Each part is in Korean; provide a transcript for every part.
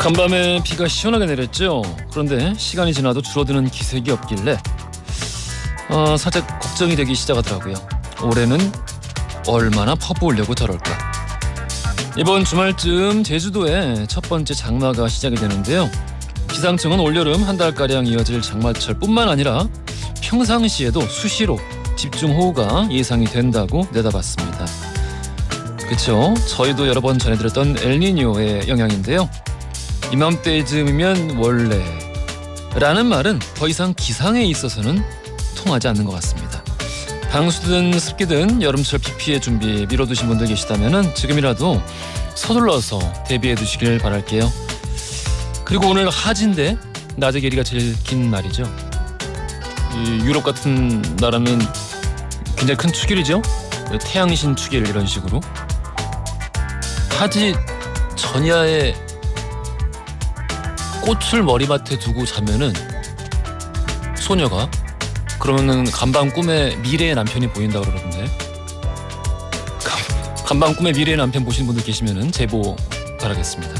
간밤에 비가 시원하게 내렸죠. 그런데 시간이 지나도 줄어드는 기색이 없길래 살짝 걱정이 되기 시작하더라고요. 올해는 얼마나 퍼부으려고 저럴까. 이번 주말쯤 제주도에 첫 번째 장마가 시작이 되는데요. 기상청은 올여름 한 달가량 이어질 장마철뿐만 아니라 평상시에도 수시로 집중호우가 예상이 된다고 내다봤습니다. 그렇죠. 저희도 여러 번 전해드렸던 엘니뇨의 영향인데요. 이맘때쯤이면 원래라는 말은 더 이상 기상에 있어서는 통하지 않는 것 같습니다. 방수든 습기든 여름철 비 피해 준비 미뤄두신 분들 계시다면 지금이라도 서둘러서 대비해 두시길 바랄게요. 그리고 오늘 하지인데 낮의 길이가 제일 긴 날이죠. 이 유럽 같은 나라는 굉장히 큰 축일이죠. 태양신 축일 이런 식으로. 하지 전야에 꽃을 머리맡에 두고 자면은 소녀가 그러면은 간밤 꿈에 미래의 남편이 보인다고 그러던데. 간밤 꿈에 미래의 남편 보신 분들 계시면은 제보 바라겠습니다.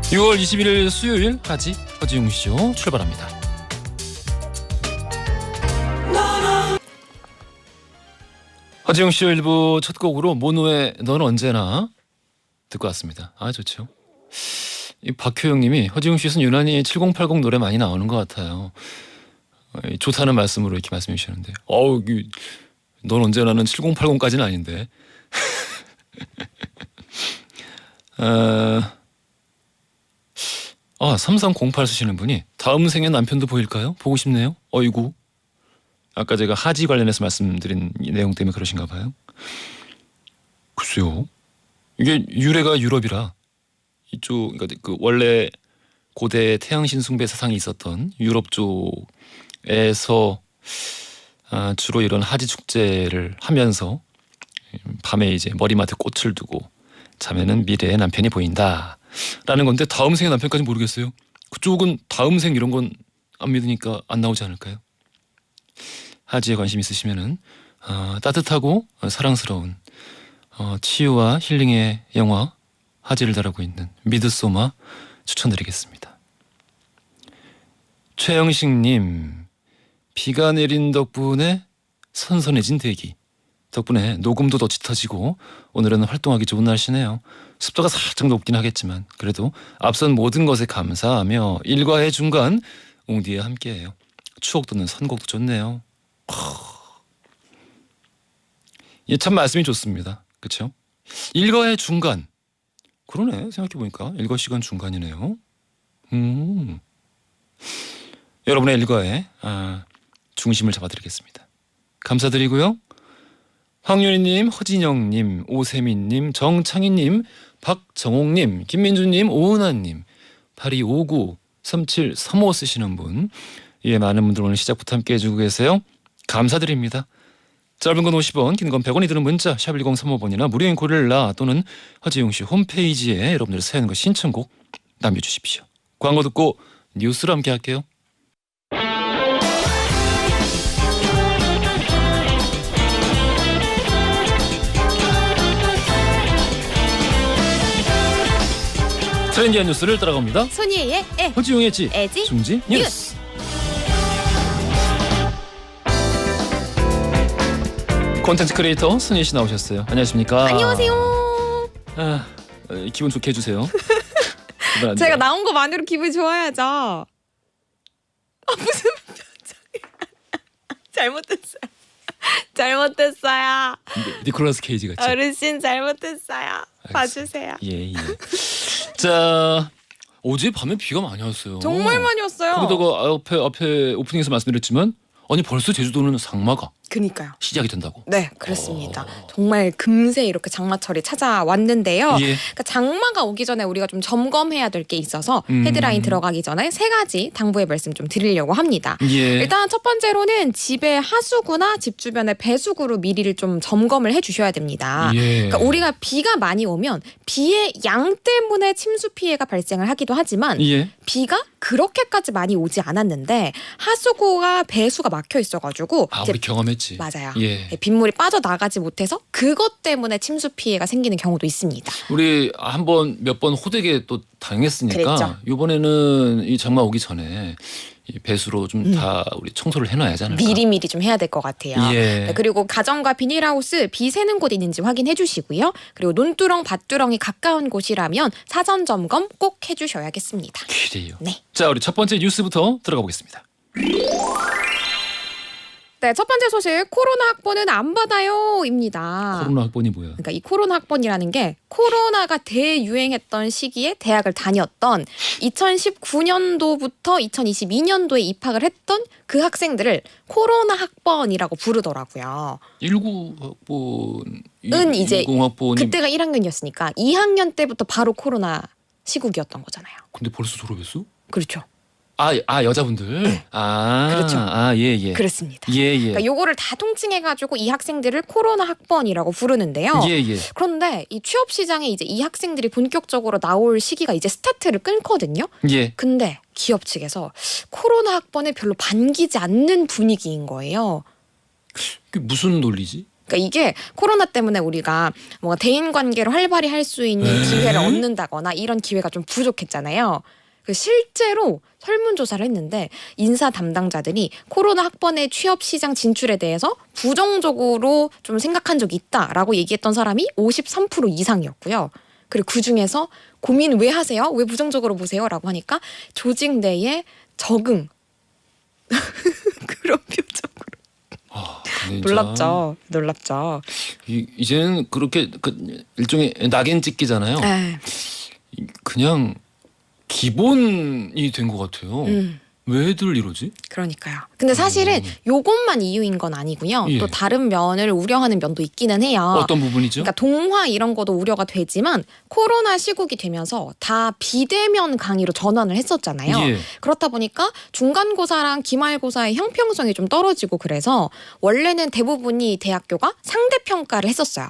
6월 21일 수요일 하지 허지웅 쇼 출발합니다. 허지웅 쇼 1부 첫 곡으로 모노의 넌 언제나 듣고 왔습니다. 아 좋죠. 이 박효영님이 허지웅 씨에서는 유난히 7080 노래 많이 나오는 것 같아요. 좋다는 말씀으로 이렇게 말씀해 주셨는데, 넌 언제나는 7080까지는 아닌데. 아 3308 쓰시는 분이 다음 생에 남편도 보일까요? 보고 싶네요. 어이구. 아까 제가 하지 관련해서 말씀드린 이 내용 때문에 그러신가 봐요. 글쎄요. 이게 유래가 유럽이라 이쪽, 그러니까 그 원래 고대 태양신 숭배 사상이 있었던 유럽 쪽에서 주로 이런 하지 축제를 하면서 밤에 이제 머리맡에 꽃을 두고 자면은 미래의 남편이 보인다라는 건데, 다음 생의 남편까지 모르겠어요. 그쪽은 다음 생 이런 건 안 믿으니까 안 나오지 않을까요? 하지에 관심 있으시면은 따뜻하고 사랑스러운 치유와 힐링의 영화 하지를 다루고 있는 미드소마 추천드리겠습니다. 최영식님, 비가 내린 덕분에 선선해진 대기, 덕분에 녹음도 더 짙어지고 오늘은 활동하기 좋은 날씨네요. 습도가 살짝 높긴 하겠지만 그래도 앞선 모든 것에 감사하며 일과의 중간 웅디와 함께해요. 추억 돋는 선곡도 좋네요. 예, 참 말씀이 좋습니다. 그렇죠? 일과의 중간, 그러네. 생각해보니까 일과 시간 중간이네요. 여러분의 일과에 중심을 잡아드리겠습니다. 감사드리고요. 황윤희님, 허진영님, 오세민님, 정창희님, 박정옥님, 김민주님, 오은하님, 8259, 3735 쓰시는 분, 예, 많은 분들 오늘 시작부터 함께 해주고 계세요. 감사드립니다. 짧은 건 50원, 긴 건 100원이 드는 문자 샵 1035번이나 무료인 고릴라 또는 허지웅씨 홈페이지에 여러분들의 사연과 신청곡 남겨주십시오. 광고 듣고 뉴스로 함께 할게요. 트렌디한 뉴스를 따라갑니다. 손예의 에, 허지웅의 지, 애지 중지 뉴스. 콘텐츠 크리에이터 손예 씨 나오셨어요. 안녕하십니까? 안녕하세요. 기분 좋게 해주세요. 제가 나온 것만으로 기분이 좋아야죠. 무슨 잘못했어요. 잘못했어요. 니콜라스 케이지 같이. 어르신 잘못했어요. 봐주세요. 예. 자, 어제 밤에 비가 많이 왔어요. 정말 많이 왔어요. 거기다가 앞에 오프닝에서 말씀드렸지만, 아니 벌써 제주도는 장마가 그니까요. 시작이 된다고. 네, 그렇습니다. 정말 금세 이렇게 장마철이 찾아왔는데요. 예. 그러니까 장마가 오기 전에 우리가 좀 점검해야 될 게 있어서 헤드라인 들어가기 전에 3가지 당부의 말씀 좀 드리려고 합니다. 예. 일단 첫 번째로는 집의 하수구나 집 주변의 배수구로 미리 좀 점검을 해주셔야 됩니다. 예. 그러니까 우리가 비가 많이 오면 비의 양 때문에 침수 피해가 발생을 하기도 하지만 예. 비가 그렇게까지 많이 오지 않았는데 하수구가 배수가 막혀 있어가지고 아, 이제 우리 경험했지. 맞아요. 예. 빗물이 빠져나가지 못해서 그것 때문에 침수 피해가 생기는 경우도 있습니다. 우리 한번 몇 번 호되게 또 당했으니까 그랬죠. 이번에는 이 장마 오기 전에 이 배수로 좀 다 우리 청소를 해놔야지 않을까. 미리미리 좀 해야 될 것 같아요. 예. 네, 그리고 가정과 비닐하우스 비 새는 곳 있는지 확인해 주시고요. 그리고 논두렁, 밭두렁이 가까운 곳이라면 사전 점검 꼭 해주셔야겠습니다. 그래요. 네. 자, 우리 첫 번째 뉴스부터 들어가 보겠습니다. 네, 첫 번째 소식 코로나 학번은 안 받아요입니다. 코로나 학번이 뭐야? 그러니까 이 코로나 학번이라는 게 코로나가 대유행했던 시기에 대학을 다녔던 2019년도부터 2022년도에 입학을 했던 그 학생들을 코로나 학번이라고 부르더라고요. 19학번, 은 이제 20학번이 그때가 1학년이었으니까 2학년 때부터 바로 코로나 시국이었던 거잖아요. 근데 벌써 졸업했어? 그렇죠. 여자분들. 그렇죠. 예. 그렇습니다. 예. 그러니까 요거를 다 통칭해가지고 이 학생들을 코로나 학번이라고 부르는데요. 예. 그런데 이 취업 시장에 이제 이 학생들이 본격적으로 나올 시기가 이제 스타트를 끊거든요. 예. 근데 기업 측에서 코로나 학번에 별로 반기지 않는 분위기인 거예요. 그게 무슨 논리지? 그러니까 이게 코로나 때문에 우리가 뭔가 대인 관계를 활발히 할 수 있는 기회를 얻는다거나 이런 기회가 좀 부족했잖아요. 그 실제로 설문조사를 했는데 인사 담당자들이 코로나 학번의 취업 시장 진출에 대해서 부정적으로 좀 생각한 적이 있다라고 얘기했던 사람이 53% 이상이었고요. 그리고 그중에서 고민 왜 하세요? 왜 부정적으로 보세요? 라고 하니까 조직 내에 적응. 그런 표정으로. 근데 놀랍죠. 이제는 그렇게 일종의 낙인 찍기잖아요. 네. 그냥 기본이 된 것 같아요. 왜들 이러지? 그러니까요. 근데 사실은 요것만 이유인 건 아니고요. 예. 또 다른 면을 우려하는 면도 있기는 해요. 어떤 부분이죠? 그러니까 동화 이런 것도 우려가 되지만 코로나 시국이 되면서 다 비대면 강의로 전환을 했었잖아요. 예. 그렇다 보니까 중간고사랑 기말고사의 형평성이 좀 떨어지고 그래서 원래는 대부분이 대학교가 상대평가를 했었어요.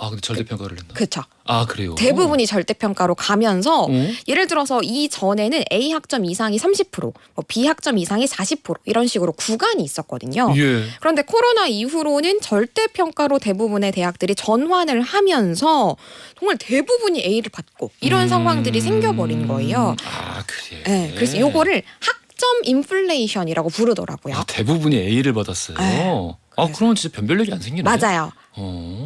근데 절대평가를 했나? 그렇죠. 그래요? 대부분이 절대평가로 가면서 어? 예를 들어서 이전에는 A 학점 이상이 30%, 뭐 B 학점 이상이 40% 이런 식으로 구간이 있었거든요. 예. 그런데 코로나 이후로는 절대평가로 대부분의 대학들이 전환을 하면서 정말 대부분이 A를 받고 이런 상황들이 생겨버린 거예요. 그래. 네, 그래서 요거를 학점 인플레이션이라고 부르더라고요. 대부분이 A를 받았어요. 네. 그러면 진짜 변별력이 안 생기네. 맞아요.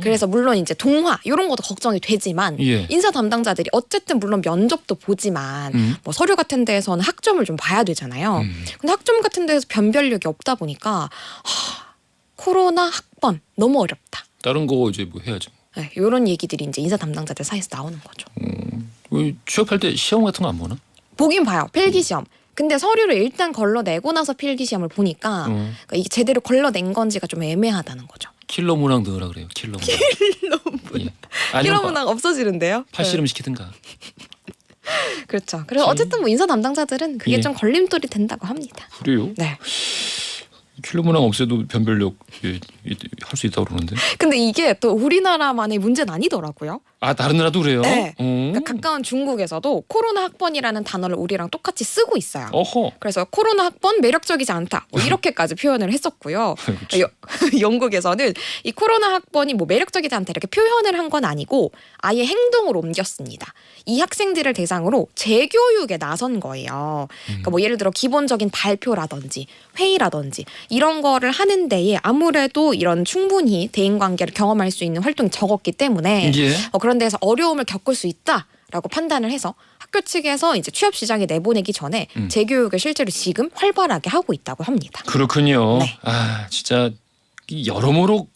그래서 물론 이제 동화 이런 것도 걱정이 되지만 예. 인사 담당자들이 어쨌든 물론 면접도 보지만 뭐 서류 같은 데에서는 학점을 좀 봐야 되잖아요. 근데 학점 같은 데에서 변별력이 없다 보니까 코로나 학번 너무 어렵다. 다른 거 이제 뭐 해야지. 네, 이런 얘기들이 이제 인사 담당자들 사이에서 나오는 거죠. 왜 취업할 때 시험 같은 거 안 보나? 보긴 봐요. 필기 시험. 근데 서류를 일단 걸러내고 나서 필기 시험을 보니까 그러니까 이게 제대로 걸러낸 건지가 좀 애매하다는 거죠. 킬러 문항 넣으라 그래요. 킬러 문항. 예. 아니면 이런 문항 없어지는데요. 팔씨름 시키든가. 그렇죠. 그래서 어쨌든 뭐 인사 담당자들은 그게 예. 좀 걸림돌이 된다고 합니다. 그래요? 네. 킬러 문항 없애도 변별력 할 수 있다고 그러는데. 근데 이게 또 우리나라만의 문제는 아니더라고요. 다른 나라도 그래요? 네. 그러니까 가까운 중국에서도 코로나 학번이라는 단어를 우리랑 똑같이 쓰고 있어요. 어허. 그래서 코로나 학번 매력적이지 않다. 뭐 이렇게까지 표현을 했었고요. 영국에서는 이 코로나 학번이 뭐 매력적이지 않다 이렇게 표현을 한 건 아니고 아예 행동을 옮겼습니다. 이 학생들을 대상으로 재교육에 나선 거예요. 그러니까 뭐 예를 들어 기본적인 발표라든지 회의라든지 이런 거를 하는 데에 아무래도 이런 충분히 대인관계를 경험할 수 있는 활동이 적었기 때문에 예. 그런 데서 어려움을 겪을 수 있다라고 판단을 해서 학교 측에서 이제 취업 시장에 내보내기 전에 재교육을 실제로 지금 활발하게 하고 있다고 합니다. 그렇군요. 네. 진짜 여러모로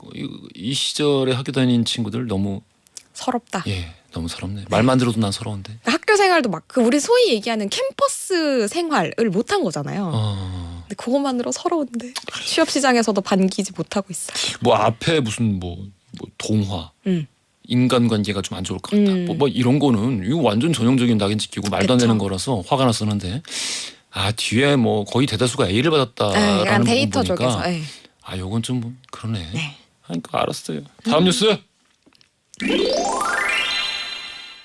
이 시절에 학교 다닌 친구들 너무 서럽다. 너무 서럽네. 말만 들어도 난 서러운데. 학교 생활도 막 그 우리 소위 얘기하는 캠퍼스 생활을 못한 거잖아요. 근데 그것만으로 서러운데 취업 시장에서도 반기지 못하고 있어요. 뭐 앞에 무슨 뭐 동화, 인간관계가 좀 안 좋을 것 같다. 뭐 이런 거는 이거 완전 전형적인 낙인 찍히고 말도 안 그쵸. 되는 거라서 화가 났었는데 뒤에 뭐 거의 대다수가 A를 약간 받았다라는 부분 데이터 보니까 쪽에서. 요건 좀 뭐 그러네. 네. 음. 그러니까 알았어요. 다음 뉴스.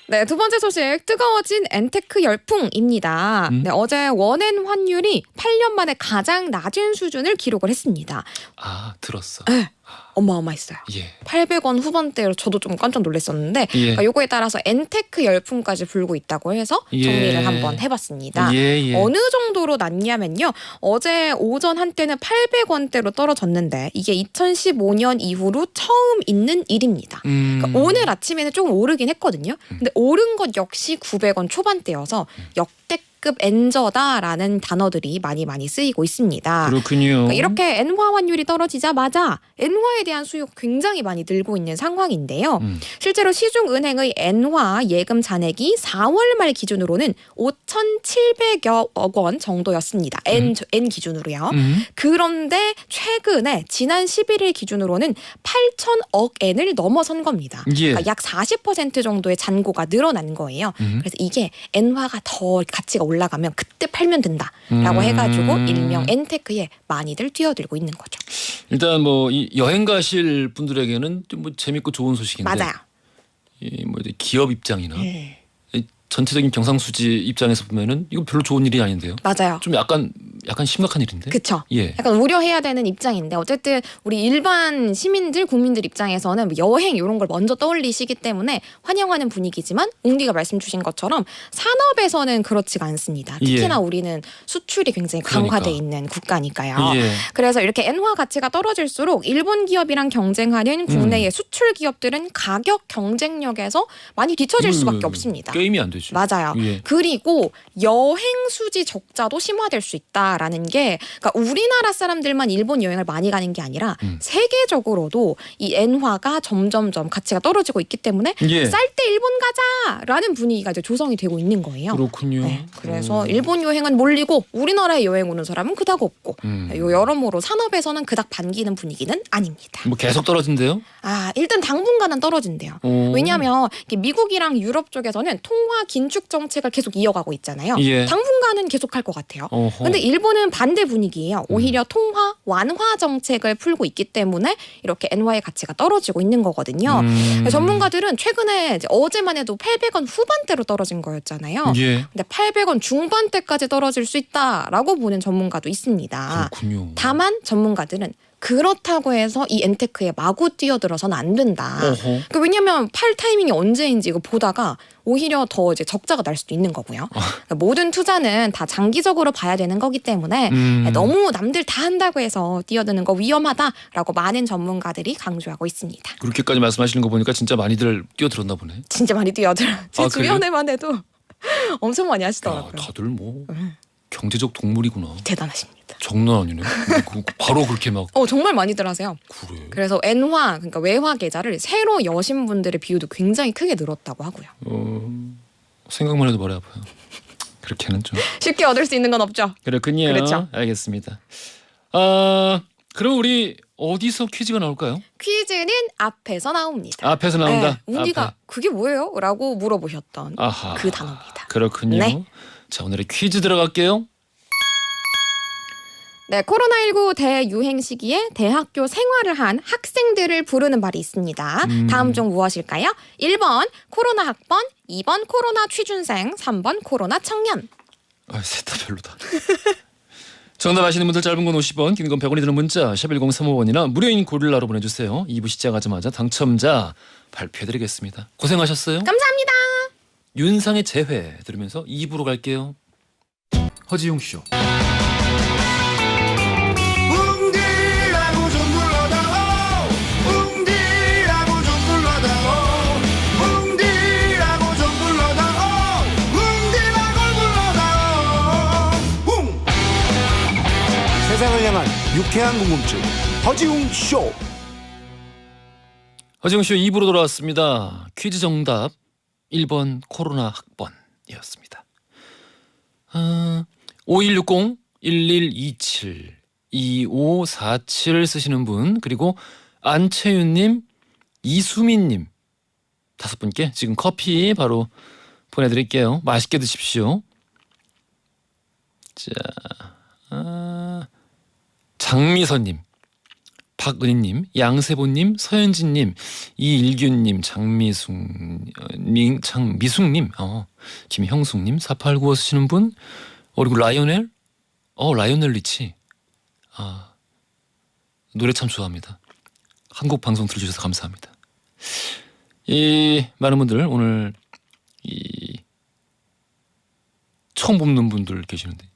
네, 두 번째 소식 뜨거워진 엔테크 열풍입니다. 네, 어제 원엔 환율이 8년 만에 가장 낮은 수준을 기록을 했습니다. 아, 들었어. 네, 어마어마했어요. 예. 800원 후반대로 저도 좀 깜짝 놀랐었는데 예. 그러니까 요거에 따라서 엔테크 열풍까지 불고 있다고 해서 정리를 예. 한번 해봤습니다. 예. 어느 정도로 낮냐면요. 어제 오전 한때는 800원대로 떨어졌는데 이게 2015년 이후로 처음 있는 일입니다. 그러니까 오늘 아침에는 조금 오르긴 했거든요. 근데 오른 것 역시 900원 초반대여서 역대급 엔저다라는 단어들이 많이 쓰이고 있습니다. 그렇군요. 그러니까 이렇게 엔화 환율이 떨어지자마자 엔화에 대한 수요가 굉장히 많이 늘고 있는 상황인데요. 실제로 시중은행의 엔화 예금 잔액이 4월 말 기준으로는 5,700억 원 정도였습니다. 엔 기준으로요. 그런데 최근에 지난 11일 기준으로는 8,000억 엔을 넘어선 겁니다. 예. 그러니까 약 40% 정도의 잔고가 늘어난 거예요. 그래서 이게 엔화가 더 가치가 올라가면 그때 팔면 된다라고 해가지고 일명 엔테크에 많이들 뛰어들고 있는 거죠. 일단 뭐 이 여행 가실 분들에게는 좀 뭐 재밌고 좋은 소식인데 맞아요. 이 뭐 기업 입장이나 이 전체적인 경상수지 입장에서 보면은 이거 별로 좋은 일이 아닌데요. 맞아요. 좀 약간 심각한 일인데. 그쵸. 예. 약간 우려해야 되는 입장인데 어쨌든 우리 일반 시민들 국민들 입장에서는 뭐 여행 이런 걸 먼저 떠올리시기 때문에 환영하는 분위기지만 웅디가 말씀 주신 것처럼 산업에서는 그렇지가 않습니다. 특히나 예. 우리는 수출이 굉장히 그러니까. 강화돼 있는 국가니까요. 예. 그래서 이렇게 엔화 가치가 떨어질수록 일본 기업이랑 경쟁하는 국내의 수출 기업들은 가격 경쟁력에서 많이 뒤처질 수밖에 없습니다. 게임이 안 되죠. 맞아요. 예. 그리고 여행 수지 적자도 심화될 수 있다라는 게 그러니까 우리나라 사람들만 일본 여행을 많이 가는 게 아니라 세계적으로도 이 엔화가 점점점 가치가 떨어지고 있기 때문에 예. 쌀 때 일본 가자라는 분위기가 이제 조성이 되고 있는 거예요. 그렇군요. 네, 그래서 일본 여행은 몰리고 우리나라에 여행 오는 사람은 그닥 없고 요 여러모로 산업에서는 그닥 반기는 분위기는 아닙니다. 뭐 계속 떨어진대요? 아, 일단 당분간은 떨어진대요. 오. 왜냐하면 이게 미국이랑 유럽 쪽에서는 통화 긴축 정책을 계속 이어가고 있잖아요. 예. 당분간은 계속할 것 같아요. 어허. 근데 일본은 반대 분위기예요. 오히려 통화 완화 정책을 풀고 있기 때문에 이렇게 엔화의 가치가 떨어지고 있는 거거든요. 전문가들은 최근에 이제 어제만 해도 800원 후반대로 떨어진 거였잖아요. 예. 근데 800원 중반대까지 떨어질 수 있다라고 보는 전문가도 있습니다. 그렇군요. 다만 전문가들은 그렇다고 해서 이 엔테크에 마구 뛰어들어서는 안 된다. 어허. 왜냐하면 팔 타이밍이 언제인지 이거 보다가 오히려 더 이제 적자가 날 수도 있는 거고요. 그러니까 모든 투자는 다 장기적으로 봐야 되는 거기 때문에 너무 남들 다 한다고 해서 뛰어드는 거 위험하다라고 많은 전문가들이 강조하고 있습니다. 그렇게까지 말씀하시는 거 보니까 진짜 많이들 뛰어들었나 보네. 진짜 많이 뛰어들어. 제 아, 그래요? 주변에만 해도 엄청 많이 야, 하시더라고요. 다들 뭐 경제적 동물이구나. 대단하십니다. 장난 아니네. 바로 그렇게 막 정말 많이들 하세요. 그래. 그래서 엔화, 그러니까 외화 계좌를 새로 여신 분들의 비율도 굉장히 크게 늘었다고 하고요. 생각만 해도 머리 아파요. 그렇게는 좀. 쉽게 얻을 수 있는 건 없죠. 그렇군요. 그렇죠. 알겠습니다. 그럼 우리 어디서 퀴즈가 나올까요? 퀴즈는 앞에서 나옵니다. 앞에서 나온다. 네, 우리가 앞에. 그게 뭐예요? 라고 물어보셨던 아하. 그 단어입니다. 그렇군요. 네. 자, 오늘의 퀴즈 들어갈게요. 네, 코로나19 대유행 시기에 대학교 생활을 한 학생들을 부르는 말이 있습니다. 다음 중 무엇일까요? 1번 코로나 학번, 2번 코로나 취준생, 3번 코로나 청년. 셋 다 별로다. 정답 아시는 분들 짧은 건 50원, 긴 건 100원이 드는 문자 샵 1035번이나 무료인 고릴라로 보내주세요. 2부 시작하자마자 당첨자 발표해드리겠습니다. 고생하셨어요. 감사합니다. 윤상의 재회 들으면서 2부로 갈게요. 허지용 쇼. 웅디라고 좀 불러다오 웅디라고 좀 불러다오 웅디라고 좀 불러다오 웅디라고 불러다오 세상을 향한 유쾌한 궁금증 허지웅 쇼. 허지용 쇼 2부로 돌아왔습니다. 퀴즈 정답 1번 코로나 학번이었습니다. 5160 1127 2547 쓰시는 분, 그리고 안채윤님, 이수민님 5분께 지금 커피 바로 보내드릴게요. 맛있게 드십시오. 자, 장미선님, 박은희님, 양세보님, 서현진님, 이일균님, 장미숙님, 김형숙님, 4895 쓰시는 분, 그리고 라이오넬, 라이오넬 리치, 노래 참 좋아합니다. 한국 방송 들어주셔서 감사합니다. 이 많은 분들 오늘 이 처음 뽑는 분들 계시는데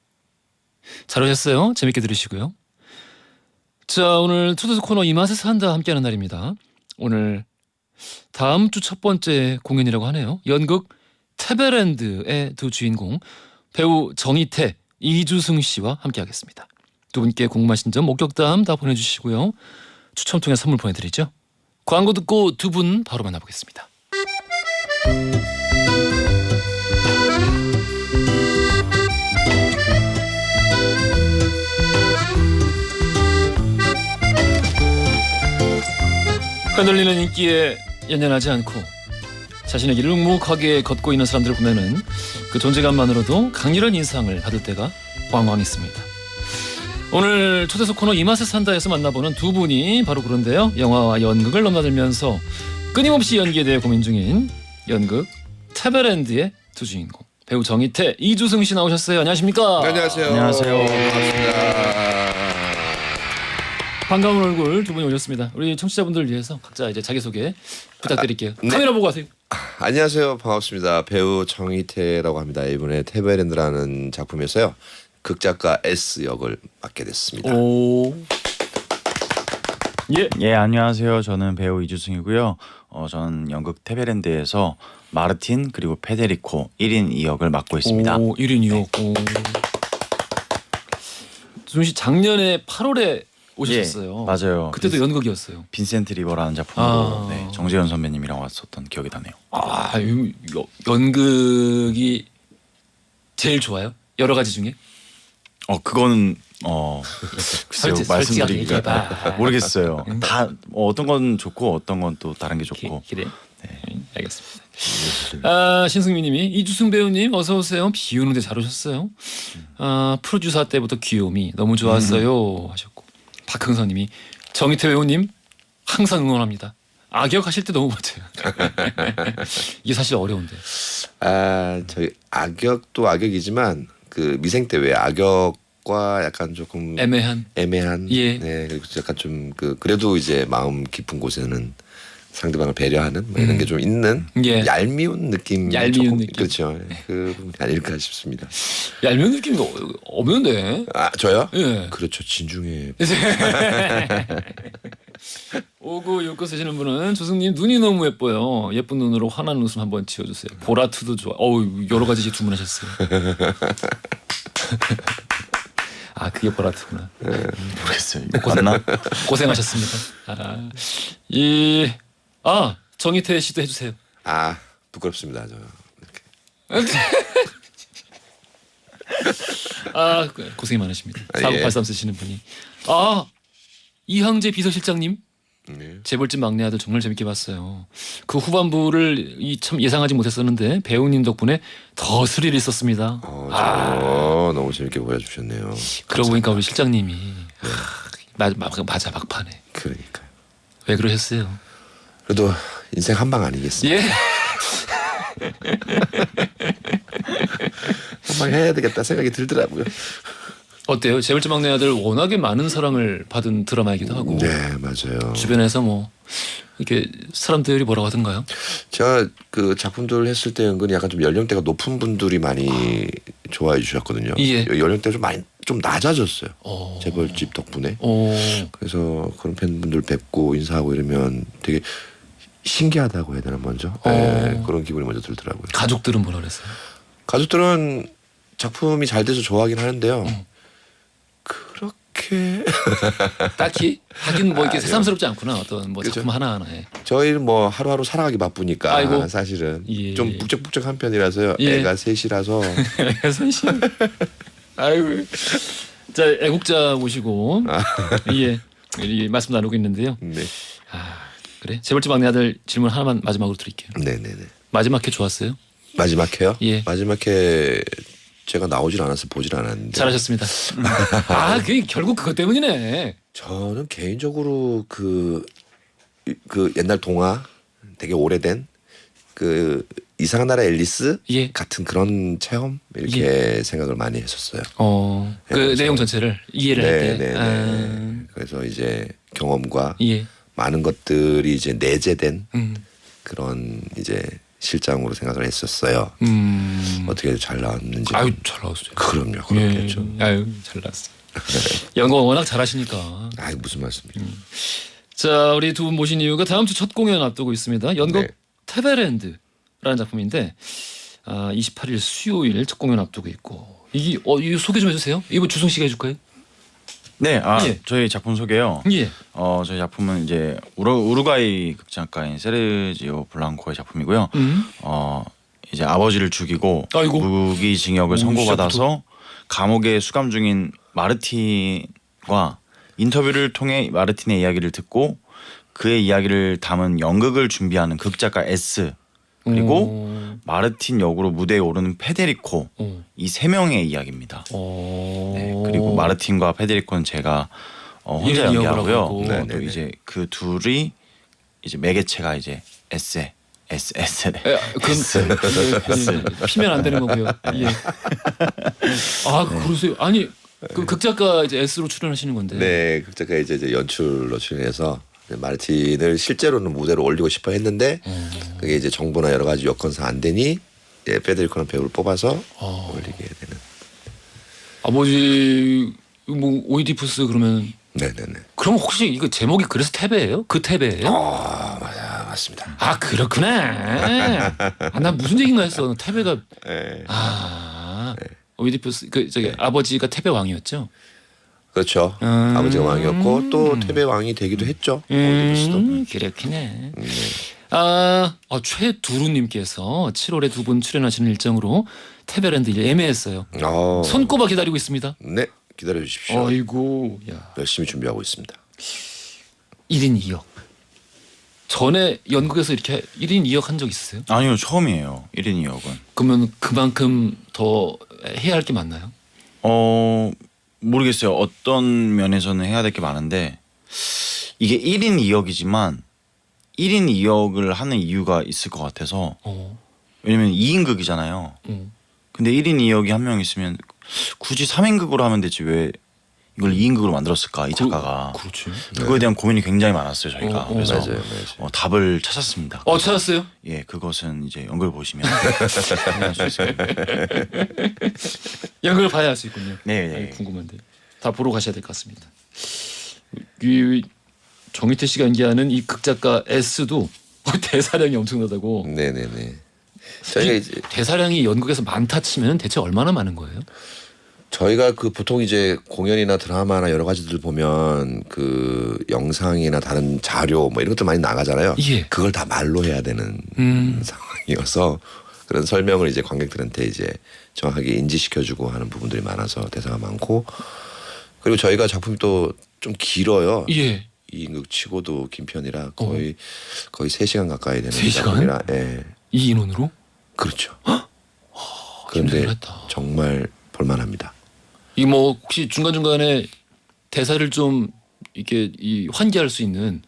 잘 오셨어요. 재밌게 들으시고요. 자, 오늘 투데스 코너 이 맛에 산다 함께하는 날입니다. 오늘 다음 주 첫 번째 공연이라고 하네요. 연극 테베랜드의 두 주인공 배우 정희태, 이주승 씨와 함께하겠습니다. 두 분께 궁금하신 점, 목격담 다 보내주시고요. 추첨 통해 선물 보내드리죠. 광고 듣고 두 분 바로 만나보겠습니다. 흔들리는 인기에 연연하지 않고 자신의 길을 묵묵하게 걷고 있는 사람들을 보면은 그 존재감만으로도 강렬한 인상을 받을 때가 왕왕 있습니다. 오늘 초대석 코너 이 맛에 산다에서 만나보는 두 분이 바로 그런데요. 영화와 연극을 넘나들면서 끊임없이 연기에 대해 고민 중인 연극 테베랜드의 두 주인공 배우 정희태, 이주승 씨 나오셨어요. 안녕하십니까? 네, 안녕하세요. 안녕하세요. 반갑습니다. 반가운 얼굴 두 분이 오셨습니다. 우리 청취자분들을 위해서 각자 이제 자기소개 부탁드릴게요. 네. 카메라 보고 하세요. 안녕하세요. 반갑습니다. 배우 정희태라고 합니다. 이번에 테베랜드라는 작품에서요. 극작가 S 역을 맡게 됐습니다. 오. 예. 예, 안녕하세요. 저는 배우 이주승이고요. 저는 연극 테베랜드에서 마르틴 그리고 페데리코 1인 2역을 맡고 있습니다. 오, 1인 2역. 오. 주승 씨 작년에 8월에 오셨어요. 예, 맞아요. 그때도 연극이었어요. 빈센트 리버라는 작품으로 아. 네, 정재현 선배님이랑 왔었던 기억이 나네요. 연극이 제일 좋아요? 여러 가지 중에? 그건 글쎄요. 솔직하게 말씀드리기가 얘기해봐. 모르겠어요. 다 어떤 건 좋고 어떤 건 또 다른 게 좋고. 그래. 알겠습니다. 신승민님이 이주승 배우님 어서 오세요. 비 오는데 잘 오셨어요. 프로듀서 때부터 귀요미 너무 좋았어요 하셨고 박흥선님이 정희태 배우님 항상 응원합니다. 악역 하실 때 너무 멋져요. 이게 사실 어려운데. 저희 악역도 악역이지만 그 미생 때 왜 악역과 약간 조금 애매한. 예. 네, 그리고 약간 좀 그래도 이제 마음 깊은 곳에는 상대방을 배려하는 뭐 이런 게 좀 있는 예. 얄미운 느낌. 얄미운 느낌. 그렇죠. 그 부분이 아닐까 싶습니다. 얄미운 느낌이 없는데. 저요? 예. 그렇죠. 진중해. 5969 쓰시는 분은 조승님 눈이 너무 예뻐요. 예쁜 눈으로 환한 웃음 한번 지어주세요. 보라투도 좋아. 여러 가지 주문하셨어요. 그게 보라투구나. 모르겠어요. 이거 맞나? 고생하셨습니다. 정희태 씨도 해주세요. 부끄럽습니다. 저. 고생이 많으십니다. 예. 4983 쓰시는 분이. 이항재 비서실장님. 네. 재벌집 막내 아들 정말 재밌게 봤어요. 그 후반부를 참 예상하지 못했었는데 배우님 덕분에 더 스릴 있었습니다. 너무 재밌게 보여주셨네요. 그러고 보니까 우리 실장님이 맞아 막판에. 그러니까요. 왜 그러셨어요? 그래도 인생 한방 아니겠습니까? 예. 한방 해야 되겠다 생각이 들더라고요. 어때요? 재벌집 막내 아들 워낙에 많은 사랑을 받은 드라마이기도 하고. 네, 맞아요. 주변에서 뭐 이렇게 사람들이 뭐라고 하던가요? 제가 그 작품들 했을 때 은근히 약간 좀 연령대가 높은 분들이 많이 좋아해 주셨거든요. 예. 연령대가 좀 낮아졌어요. 재벌집 덕분에. 그래서 그런 팬분들 뵙고 인사하고 이러면 되게 신기하다고 해야 되나 먼저. 네, 그런 기분이 먼저 들더라고요. 가족들은 뭐라 그랬어요? 가족들은 작품이 잘 돼서 좋아하긴 하는데요. 그렇게 딱히 하긴 뭐 이렇게 새삼스럽지 않구나. 어떤 뭐 그죠. 작품 하나하나에. 저희는 뭐 하루하루 살아가기 바쁘니까 아이고. 사실은 예. 좀 북적북적한 편이라서요. 예. 애가 셋이라서 선심. 아이고. 자, 애국자 모시고 예, 이 말씀 나누고 있는데요. 네. 그래. 재벌집 막내 아들 질문 하나만 마지막으로 드릴게요. 네네네. 마지막 회 좋았어요? 마지막 회요? 예. 마지막 회 제가 나오질 않아서 보질 않았는데. 잘하셨습니다. 그게 결국 그것 때문이네. 저는 개인적으로 그 옛날 동화 되게 오래된 그 이상한 나라 앨리스 예. 같은 그런 체험 이렇게 생각을 많이 했었어요. 그 그래서- 내용 전체를 이해를 할 때. 네네네. 그래서 이제 경험과 예. 많은 것들이 이제 내재된 음. 그런 이제 실장으로 생각을 했었어요. 어떻게 잘 나왔는지. 아유 잘 나왔어요. 그럼요, 그렇겠죠. 아유 잘 나왔어. 연극 워낙 잘하시니까. 아이 무슨 말씀이에요? 자 우리 두 분 모신 이유가 다음 주 첫 공연 앞두고 있습니다. 연극 네. 테베랜드라는 작품인데 28일 수요일 첫 공연 앞두고 있고 이게 이거 소개 좀 해주세요. 이거 주성 씨가 해줄까요? 네, 예. 저희 작품 소개요. 예. 저희 작품은 이제 우루과이 극작가인 세르지오 블랑코의 작품이고요. 이제 아버지를 죽이고 아이고. 무기징역을 오, 선고받아서 감옥에 수감 중인 마르틴과 인터뷰를 통해 마르틴의 이야기를 듣고 그의 이야기를 담은 연극을 준비하는 극작가 S 그리고 마르틴 역으로 무대에 오르는 페데리코 이 세 명의 이야기입니다. 네, 그리고 마르틴과 페데리코는 제가 혼자 이런 이야기를 연기하고요. 하고. 또 네네네. 이제 그 둘이 이제 매개체가 이제 S네. 피면 안 되는 거고요. 예. 그러세요? 아니 그 극작가 이제 S로 출연하시는 건데. 네, 극작가 이제 연출로 출연해서 마르틴을 실제로는 무대로 올리고 싶어 했는데 그게 이제 정보나 여러 가지 여건상 안 되니 페데리코라는 배우를 뽑아서 올리게 되는. 아버지 뭐 오이디푸스 그러면 네네네. 그럼 혹시 이거 제목이 그래서 테베예요? 그 테베예요? 맞습니다. 아 그렇구나. 난 무슨 얘기인가 했어. 테베가 네. 오이디푸스 저기 아버지가 테베 왕이었죠. 그렇죠. 아버지가 왕이었고 또 테베 왕이 되기도 했죠. 오디푸스도. 그렇구나. 최두루님께서 7월에 두 분 출연하시는 일정으로 테베랜드 예매했어요. 손꼽아 기다리고 있습니다. 네, 기다려 주십시오. 아이고, 야. 열심히 준비하고 있습니다. 1인 2역. 전에 연극에서 이렇게 1인 2역 한 적 있으세요? 아니요, 처음이에요. 1인 2역은. 그러면 그만큼 더 해야 할 게 많나요? 모르겠어요. 어떤 면에서는 해야 될 게 많은데 이게 1인 2역이지만 1인 2역을 하는 이유가 있을 것 같아서 왜냐면 2인극이잖아요. 근데 1인 2역이 한 명 있으면 굳이 3인극으로 하면 되지 왜 이걸 2인극으로 만들었을까 이 작가가. 그렇지. 그거에 대한 고민이 굉장히 많았어요 저희가. 그래서 맞아요. 답을 찾았습니다. 찾았어요? 예, 그것은 이제 연극을 보시면 확인할 수 있을 거예요. 연극을 봐야 할 수 있군요. 네. 궁금한데 다 보러 가셔야 될 것 같습니다. 이 정희태 씨가 연기하는 이 극작가 S도 대사량이 엄청나다고. 네네네. 저희가 이제 대사량이 연극에서 많다 치면 대체 얼마나 많은 거예요? 저희가 그 보통 이제 공연이나 드라마나 여러 가지들 보면 그 영상이나 다른 자료 뭐 이런 것들 많이 나가잖아요. 예. 그걸 다 말로 해야 되는 상황이어서 그런 설명을 이제 관객들한테 이제 정확하게 인지시켜주고 하는 부분들이 많아서 대사가 많고 그리고 저희가 작품이 또 좀 길어요. 예. 2인극 치고도 긴 편이라 거의 3시간 가까이 되는 3시간? 작품이라 예. 이 인원으로? 그렇죠. 그런데 힘들겠다. 정말 볼만합니다. 이 뭐 혹시 중간 중간에 대사를 좀 이렇게 환기할 수 있는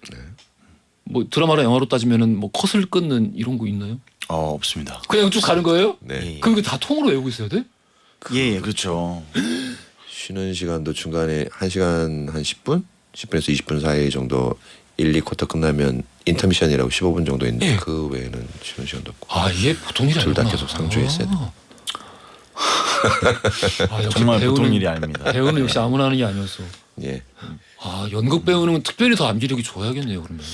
뭐 드라마나 영화로 따지면은 뭐 컷을 끊는 이런 거 있나요? 없습니다. 그냥 쭉 가는 거예요? 네. 그럼 이거 다 통으로 외우고 있어야 돼? 예, 그렇죠. 쉬는 시간도 중간에 1시간 한 10분? 10분에서 20분 사이 정도 1, 2쿼터 끝나면 인터미션이라고 15분 정도 있는데 예. 그 외에는 쉬는 시간도 없고 이게 보통 일이 둘 다 아니구나. 계속 상주해 있어야 돼. 역시 정말 보통 배우는- 일이 아닙니다. 배우는 역시 아무나 하는 게 아니었어. 예. 연극 배우는 특별히 더 암기력이 좋아야겠네요. 그러면.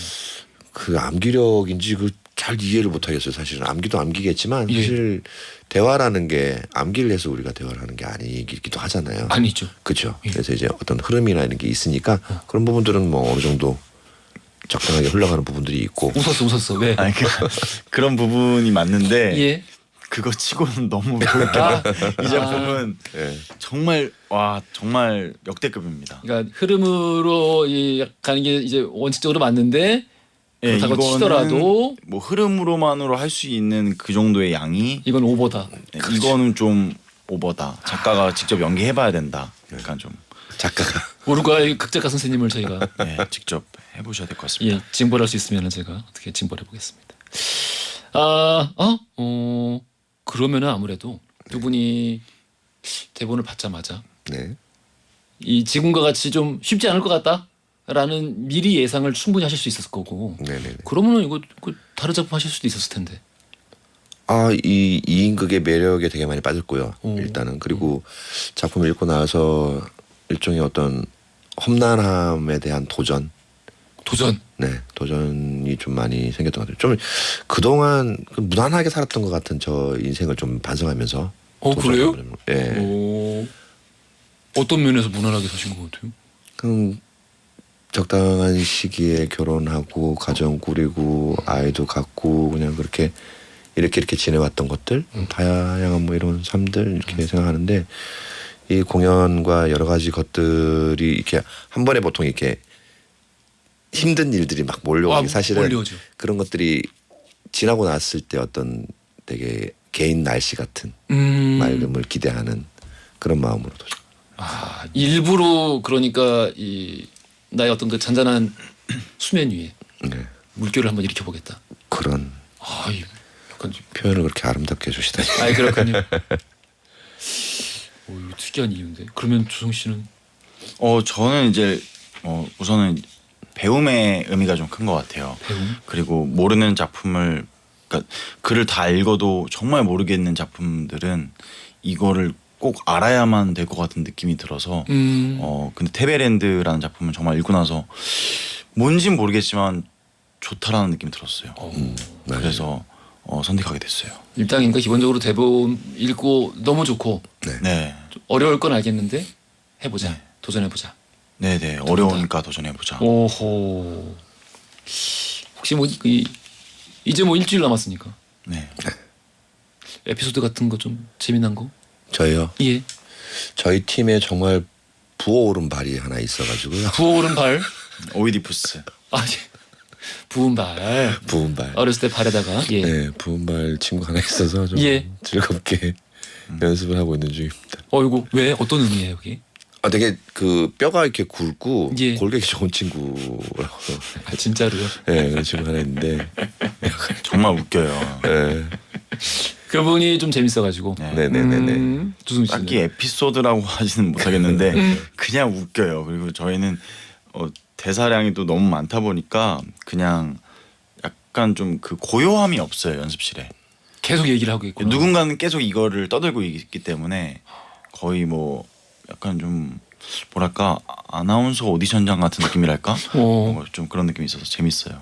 그 암기력인지 그 잘 이해를 못 하겠어요. 사실은 암기도 암기겠지만 예. 사실 대화라는 게 암기를 해서 우리가 대화를 하는 게 아니기도 하잖아요. 아니죠. 그렇죠. 예. 그래서 이제 어떤 흐름이나 이런 게 있으니까 그런 부분들은 뭐 어느 정도 적당하게 흘러가는 부분들이 있고 웃었어. 왜? 아니, 그런 부분이 맞는데 예. 그거 치고는 너무 배울까? 이 작품은 예. 정말 정말 역대급입니다. 그러니까 흐름으로 가는 게 이제 원칙적으로 맞는데 그렇다고 이거는 치더라도 뭐 흐름으로만으로 할 수 있는 그 정도의 양이 이건 오버다. 이거는 좀 오버다. 작가가 직접 연기해봐야 된다. 약간 좀 작가가 우루과이 극작가 선생님을 저희가 네, 직접 해보셔야 될 것 같습니다. 예, 징벌할 수 있으면 제가 어떻게 징벌해 보겠습니다. 그러면은 아무래도 두 분이 대본을 받자마자 네. 이 지금과 같이 좀 쉽지 않을 것 같다라는 미리 예상을 충분히 하실 수 있었을 거고. 네네네. 그러면은 이거 다른 작품 하실 수도 있었을 텐데. 이 이인극의 매력에 되게 많이 빠졌고요. 오. 일단은 그리고 작품을 읽고 나서 일종의 어떤 험난함에 대한 도전, 도전. 네, 도전이 좀 많이 생겼던 것 같아요. 좀 그동안 무난하게 살았던 것 같은 저 인생을 좀 반성하면서. 그래요? 예. 오, 어떤 면에서 무난하게 사신 것 같아요? 그럼 적당한 시기에 결혼하고 가정 꾸리고 아이도 갖고 그냥 그렇게 이렇게 지내왔던 것들, 다양한 뭐 이런 삶들 이렇게 생각하는데 이 공연과 여러 가지 것들이 이렇게 한 번에 보통 이렇게 힘든 일들이 막 몰려오기 사실은 몰려오죠. 그런 것들이 지나고 났을 때 어떤 되게 개인 날씨 같은 맑음을 기대하는 그런 마음으로 도전. 일부러 그러니까 이 나의 어떤 그 잔잔한 수면 위에 네. 물결을 한번 일으켜 보겠다. 그런 약간 표현을 그렇게 아름답게 해주시다니. 그렇군요. 이거 특이한 이유인데. 그러면 조성 씨는 저는 이제 우선은 배움의 의미가 좀 큰 것 같아요. 배움? 그리고 모르는 작품을 그러니까 글을 다 읽어도 정말 모르겠는 작품들은 이거를 꼭 알아야만 될 것 같은 느낌이 들어서 근데 테베랜드라는 작품은 정말 읽고 나서 뭔진 모르겠지만 좋다라는 느낌이 들었어요. 그래서 선택하게 됐어요. 일단인가 기본적으로 대본 읽고 너무 좋고 네, 좀 어려울 건 알겠는데 해보자. 네. 도전해보자. 네, 어려우니까 도전해보자. 오호. 혹시 이제 뭐 일주일 남았으니까 네, 에피소드 같은 거 좀 재미난 거? 저희요. 예. 저희 팀에 정말 부어오른 발이 하나 있어가지고요. 부어오른 발. 오이디푸스. 예. 부은 발. 부은 발. 어렸을 때 발에다가 예. 네, 부은 발 친구 하나 있어서 좀 예. 즐겁게 연습을 하고 있는 중입니다. 이거 왜 어떤 의미예요, 여기? 되게 그 뼈가 이렇게 굵고 예. 골격이 좋은 친구라고. 진짜로요? 네, 그런 친구 하나 있는데. 정말 웃겨요. 네, 그분이 좀 재밌어가지고. 네. 네네네네. 조승 씨는. 딱히 에피소드라고 하지는 못하겠는데 그냥 웃겨요. 그리고 저희는 대사량이 또 너무 많다 보니까 그냥 약간 좀 그 고요함이 없어요, 연습실에. 계속 얘기를 하고 있고. 누군가는 계속 이거를 떠들고 있기 때문에 거의 뭐 약간 좀 뭐랄까 아나운서 오디션장 같은 느낌이랄까? 좀 그런 느낌이 있어서 재밌어요.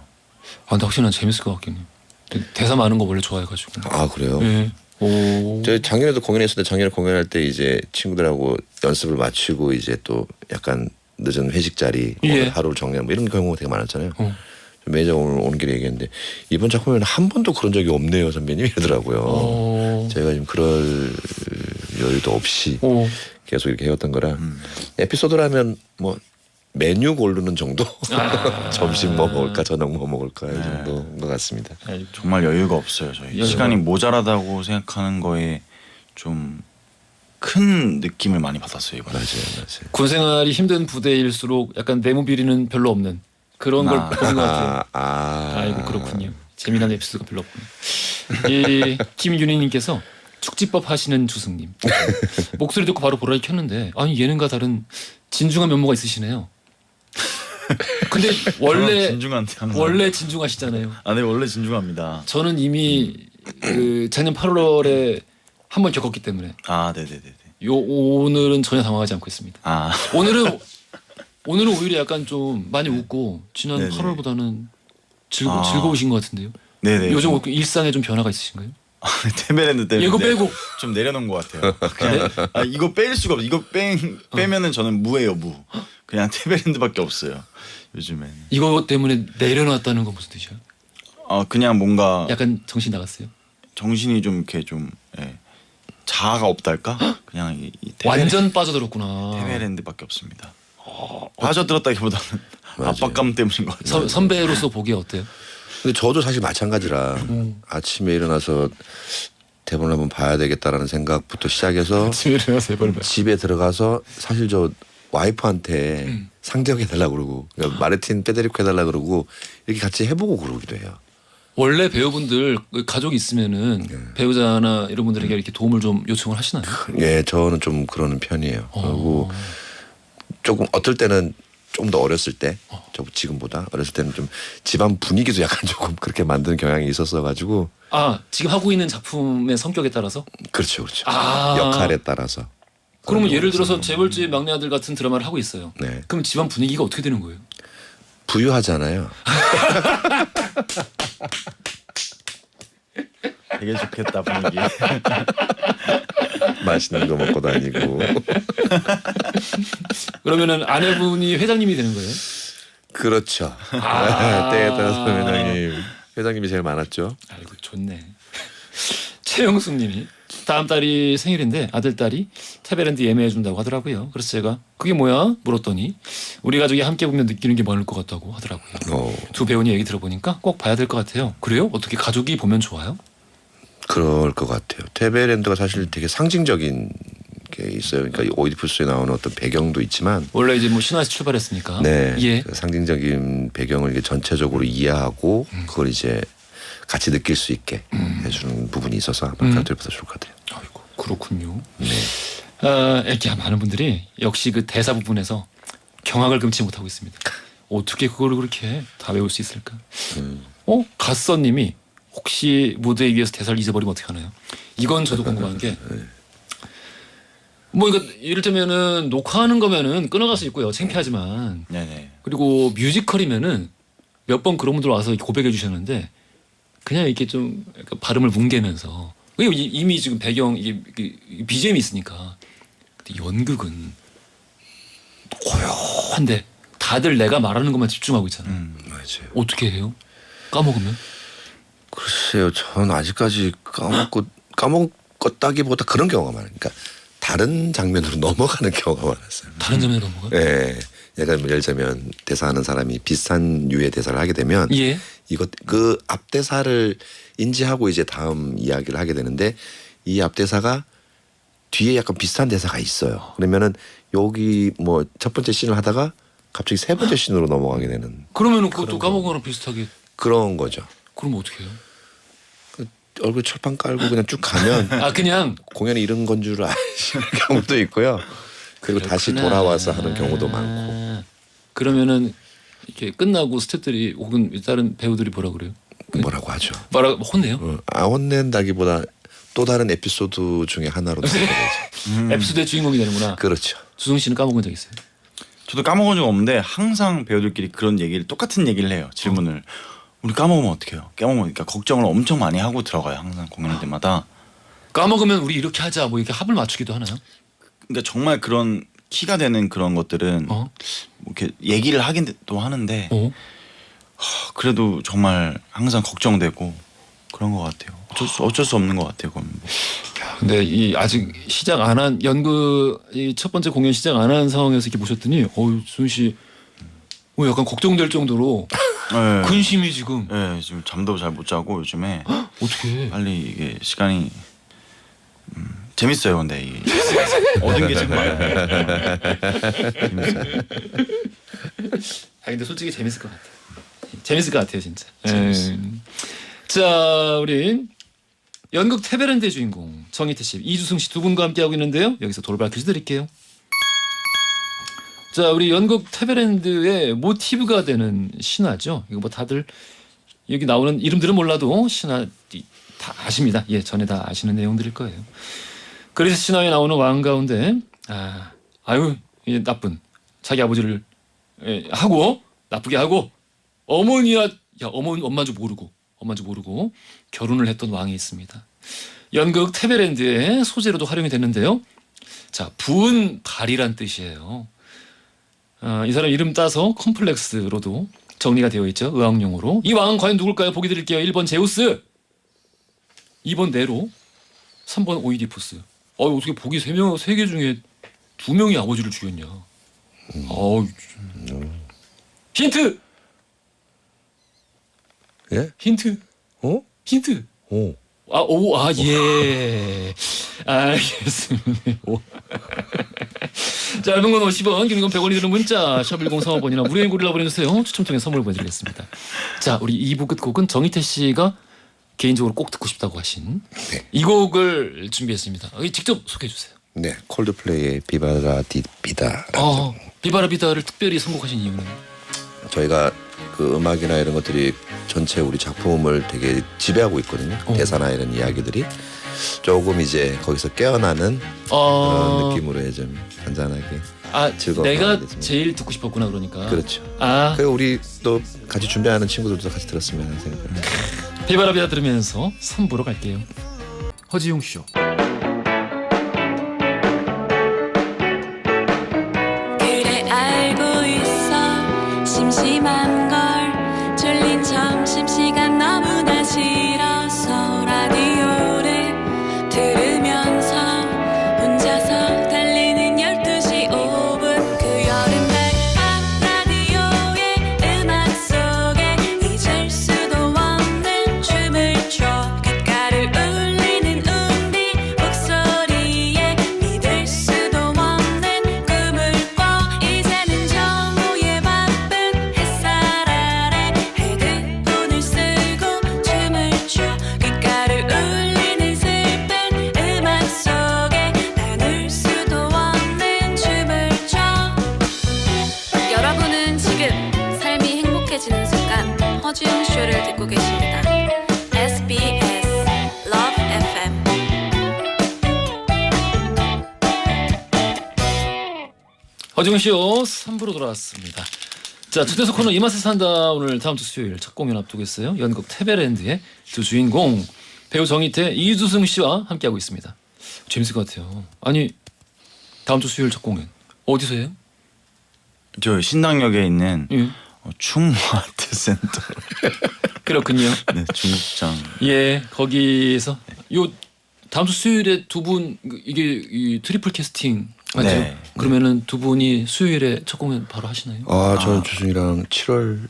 근데 확실히 난 재밌을 것 같긴 해. 대사 많은 거 원래 좋아해가지고. 아 그래요? 예. 오. 저희 작년에도 공연했을 때 작년에 공연할 때 이제 친구들하고 연습을 마치고 이제 또 약간 늦은 회식 자리 예. 오늘 하루를 정리하는 뭐 이런 경우가 되게 많았잖아요. 어. 매니저 오늘 오는 길에 얘기했는데 이번 작품에는 한 번도 그런 적이 없네요 선배님 이러더라고요. 저희가 지금 그럴 여유도 없이 계속 이렇게 해왔던 거라 에피소드라면 뭐 메뉴 고르는 정도 점심 뭐 먹을까 저녁 뭐 먹을까 이 정도인 것 같습니다. 정말 여유가 없어요. 저희 여유가. 시간이 모자라다고 생각하는 거에 좀 큰 느낌을 많이 받았어요 이번에. 맞아요. 군 생활이 힘든 부대일수록 약간 내무 비리는 별로 없는 그런 걸 보는 것 같아요. 아이고 그렇군요. 재미난 에피소드가 별로 없군요. 이 김윤희님께서 축지법 하시는 주승님 목소리 듣고 바로 보라를 켰는데 아니 예능과 다른 진중한 면모가 있으시네요. 근데 원래 진중한데 항상. 원래 진중하시잖아요. 네 원래 진중합니다. 저는 이미 그 작년 8월에 한 번 겪었기 때문에 네네네. 오늘은 전혀 당황하지 않고 있습니다. 오늘은 오히려 약간 좀 많이 웃고 지난 네네. 8월보다는 즐거우신 것 같은데요. 네네. 요즘 일상에 좀 변화가 있으신가요? 테베랜드 때문에 이거 빼고 좀 내려놓은 것 같아요. 그냥 이거 뺄 수가 없어. 이거 빼면은 저는 무예요 무. 그냥 테베랜드밖에 없어요. 요즘엔. 이거 때문에 내려놨다는 건 무슨 뜻이야? 그냥 뭔가 약간 정신 나갔어요. 정신이 좀 이렇게 좀 자아가 없달까? 그냥 이 완전 빠져들었구나. 테베랜드밖에 없습니다. 빠져들었다기보다는 압박감 때문인 것 같아요. 선배로서 보기에 어때요? 근데 저도 사실 마찬가지라 아침에 일어나서 대본을 한번 봐야 되겠다라는 생각부터 시작해서 집에 일어나서 해볼 집에 들어가서 사실 저 와이프한테 상대역 해달라고 그러고 그러니까 마르틴 페데리코 해달라고 그러고 이렇게 같이 해보고 그러기도 해요. 원래 배우분들 가족이 있으면은 네. 배우자나 이런 분들에게 이렇게 도움을 좀 요청을 하시나요? 예, 저는 좀 그러는 편이에요. 그리고 조금 어떨 때는 좀 더 어렸을 때, 저 지금보다 어렸을 때는 좀 집안 분위기도 약간 조금 그렇게 만드는 경향이 있었어 가지고. 아 지금 하고 있는 작품의 성격에 따라서? 그렇죠, 그렇죠. 아. 역할에 따라서. 그러면 예를 들어서 재벌집 막내 아들 같은 드라마를 하고 있어요. 네. 그럼 집안 분위기가 어떻게 되는 거예요? 부유하잖아요. 되게 좋겠다 분위기. 맛있는 거 먹고 다니고. 그러면은 아내분이 회장님이 되는 거예요? 그렇죠. 아. 때에 따라서 회장님이 제일 많았죠. 아이고 좋네. 최영숙님이 다음 달이 생일인데 아들딸이 태베랜드 예매해 준다고 하더라고요. 그래서 제가 그게 뭐야 물었더니 우리 가족이 함께 보면 느끼는 게 많을 것 같다고 하더라고요. 두 배우님 얘기 들어보니까 꼭 봐야 될 것 같아요. 그래요? 어떻게 가족이 보면 좋아요? 그럴 것 같아요. 테베랜드가 사실 되게 상징적인 게 있어요. 그러니까 오이디푸스에 나오는 어떤 배경도 있지만, 원래 이제 뭐 신화에서 출발했으니까. 네, 예. 그 상징적인 배경을 이게 전체적으로 이해하고 그걸 이제 같이 느낄 수 있게 해주는 부분이 있어서 아마 가족들보다 좋을 것 같아요. 아이고 그렇군요. 네. 이렇게 많은 분들이 역시 그 대사 부분에서 경악을 금치 못하고 있습니다. 어떻게 그걸 그렇게 다 외울 수 있을까? 갓서님이 혹시 무대에 위해서 대사를 잊어버리면 어떻게 하나요? 이건 저도 궁금한 게. 뭐 이거 이를테면은 녹화하는 거면은 끊어갈 수 있고요. 창피하지만. 네네. 그리고 뮤지컬이면은 몇 번 그런 분들 와서 이렇게 고백해 주셨는데 그냥 이렇게 좀 약간 발음을 뭉개면서 이미 지금 배경 이게 BGM이 있으니까. 근데 연극은 고요한데 다들 내가 말하는 것만 집중하고 있잖아요. 맞아요. 어떻게 해요? 까먹으면? 글쎄요, 전 아직까지 까먹었다기보다 그런 경우가 많아요. 그러니까 다른 장면으로 넘어가는 경우가 많았어요. 다른 점에 넘어가? 예. 예를 들자면 대사하는 사람이 비슷한 류의 대사를 하게 되면 예. 그 앞 대사를 인지하고 이제 다음 이야기를 하게 되는데 이 앞 대사가 뒤에 약간 비슷한 대사가 있어요. 그러면은 여기 뭐 첫 번째 씬을 하다가 갑자기 세 번째 씬으로 넘어가게 되는 그러면은 그것도 까먹은 거랑 비슷하게. 그런 거죠. 그럼 어떻게 해요? 얼굴 철판 깔고 그냥 쭉 가면 아 그냥 공연이 이런 건 줄 아시는 경우도 있고요. 그리고 다시 그렇구나. 돌아와서 하는 경우도 많고. 그러면은 이렇게 끝나고 스태프들이 혹은 다른 배우들이 뭐라 그래요? 뭐라고 하죠. 혼내요? 혼낸다기보다 또 다른 에피소드 중에 하나로 들어가죠. 에피소드의 주인공이 되는구나. 그렇죠. 주승 씨는 까먹은 적 있어요? 저도 까먹은 적 없는데 항상 배우들끼리 그런 얘기를 똑같은 얘기를 해요. 질문을 우리 까먹으면 어떡해요? 까먹으면 그러니까 걱정을 엄청 많이 하고 들어가요. 항상 공연할 때마다. 까먹으면 우리 이렇게 하자 뭐 이렇게 합을 맞추기도 하나요? 그러니까 정말 그런 키가 되는 그런 것들은 뭐 이렇게 얘기를 하긴 또 하는데 그래도 정말 항상 걱정되고 그런 것 같아요. 어쩔 수 없는 것 같아요. 그건 뭐. 근데 이 아직 시작 안 한 연극 이 첫 번째 공연 시작 안 한 상황에서 이렇게 보셨더니 수은 씨 약간 걱정될 정도로 네. 근심이 지금. 네, 지금 잠도 잘 못 자고 요즘에 어떻게? 빨리 이게 시간이 재밌어요. 근데 이 얻은 게 정말 재밌어요. 근데 솔직히 재밌을 것 같아요. 재밌을 것 같아요, 진짜. 자, 우리 연극 테베랜드의 주인공 정희태 씨, 이주승 씨 두 분과 함께 하고 있는데요. 여기서 돌발 퀴즈 드릴게요. 자, 우리 연극 테베랜드의 모티브가 되는 신화죠. 이거 뭐 다들 여기 나오는 이름들은 몰라도 신화 다 아십니다. 예, 전에 다 아시는 내용들일 거예요. 그래서 신화에 나오는 왕 가운데 이 나쁜 자기 아버지를 하고 나쁘게 하고 엄마인 줄 모르고 결혼을 했던 왕이 있습니다. 연극 테베랜드의 소재로도 활용이 됐는데요. 자, 부은 발이란 뜻이에요. 이 사람 이름 따서 컴플렉스로도 정리가 되어 있죠. 의학용어로. 이 왕은 과연 누굴까요? 보기 드릴게요. 1번 제우스, 2번 네로, 3번 오이디푸스. 어떻게 보기 3개 중에 2명이 아버지를 죽였냐. 힌트! 예? 힌트! 힌트! 예. 알겠습니다. 짧은 건 50원, 긴 건 100원이 드는 문자 샵 1035번이나 무료인 고릴라 보내주세요. 추첨 통해 선물 보내드리겠습니다. 자, 우리 2부 끝곡은 정희태 씨가 개인적으로 꼭 듣고 싶다고 하신 네. 이 곡을 준비했습니다. 직접 소개해 주세요. 네, 콜드플레이의 비바라 디비다. 비바라비다를 특별히 선곡하신 이유는? 저희가 그 음악이나 이런 것들이 전체 우리 작품을 되게 지배하고 있거든요. 대사나 이런 이야기들이 조금 이제 거기서 깨어나는 그런 느낌으로 좀 잔잔하게 즐거운 내가 마음이겠습니다. 제일 듣고 싶었구나 그러니까. 그렇죠. 그 우리 또 같이 준비하는 친구들도 같이 들었으면 하는 생각을. 비바라비다 들으면서 3부로 갈게요. 허지용 쇼. 그래 알고 있어 심심한 걸 졸린 점심시간 너무나 싫어서 라디오를 들으면서 혼자서 달리는 12시 5분 그 여름날 밤 라디오의 음악 속에 잊을 수도 없는 춤을 춰 귓가를 울리는 우리 목소리에 믿을 수도 없는 꿈을 꿔 이제는 정오의 바쁜 햇살 아래 헤드폰을 쓰고 춤을 춰 귓가를 울리는 슬픈 음악 속에 나눌 수도 없는 춤을 춰 여러분은 지금 삶이 행복해지는 순간 허지웅 쇼를 듣고 계십니다. SBS Love FM 허지용 쇼 3부로 돌아왔습니다. 자, 초대석 코너 이 맛에 산다. 오늘 다음 주 수요일 첫 공연 앞두고 있어요. 연극 테베랜드의 두 주인공 배우 정희태, 이두승 씨와 함께하고 있습니다. 재밌을 것 같아요. 아니 다음 주 수요일 첫 공연 어디서 해요? 저 신당역에 있는 예. 충무아트센터. 그렇군요. 네, 중국장. 예, 거기서 요 다음 주 수요일에 두 분 이게 이 트리플 캐스팅 맞죠? 네. 그러면은 두 분이 수요일에 첫 공연 바로 하시나요? 저는 주승이랑 7월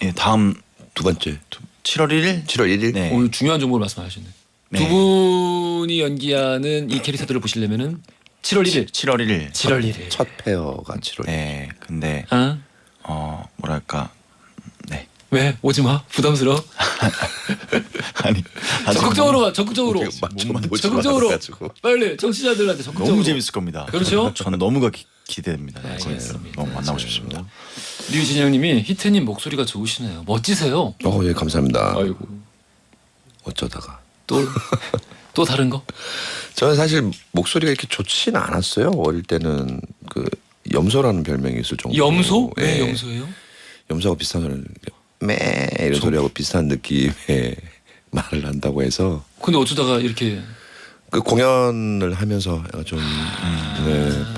예, 다음 두 번째 7월 1일? 7월 1일. 네. 오늘 중요한 정보를 말씀하셨네. 네. 두 분이 연기하는 이 캐릭터들을 보시려면은 7월 1일. 7월 1일. 7월 1일. 첫 페어가 7월. 네. 근데 뭐랄까? 네. 왜 오지 마. 부담스러워. 아니 아직 적극적으로 와. 적극적으로. 적극적으로. 가지고. 빨리 정치자들한테 적극적으로. 너무 재밌을 겁니다. 그렇죠? 저는 너무가 기대됩니다. 네, 알겠습니다. 너무 만나고 싶습니다. 류진영님이 희태님 목소리가 좋으시네요. 멋지세요. 예, 감사합니다. 아이고. 어쩌다가. 또 다른 거? 저는 사실 목소리가 이렇게 좋지는 않았어요. 어릴 때는 그 염소라는 별명이 있을 정도로. 염소? 왜 예. 염소예요? 염소하고 비슷한 소리를 매 이런 소리하고 비슷한 느낌의 말을 한다고 해서 근데 어쩌다가 이렇게 그 공연을 하면서 약간 좀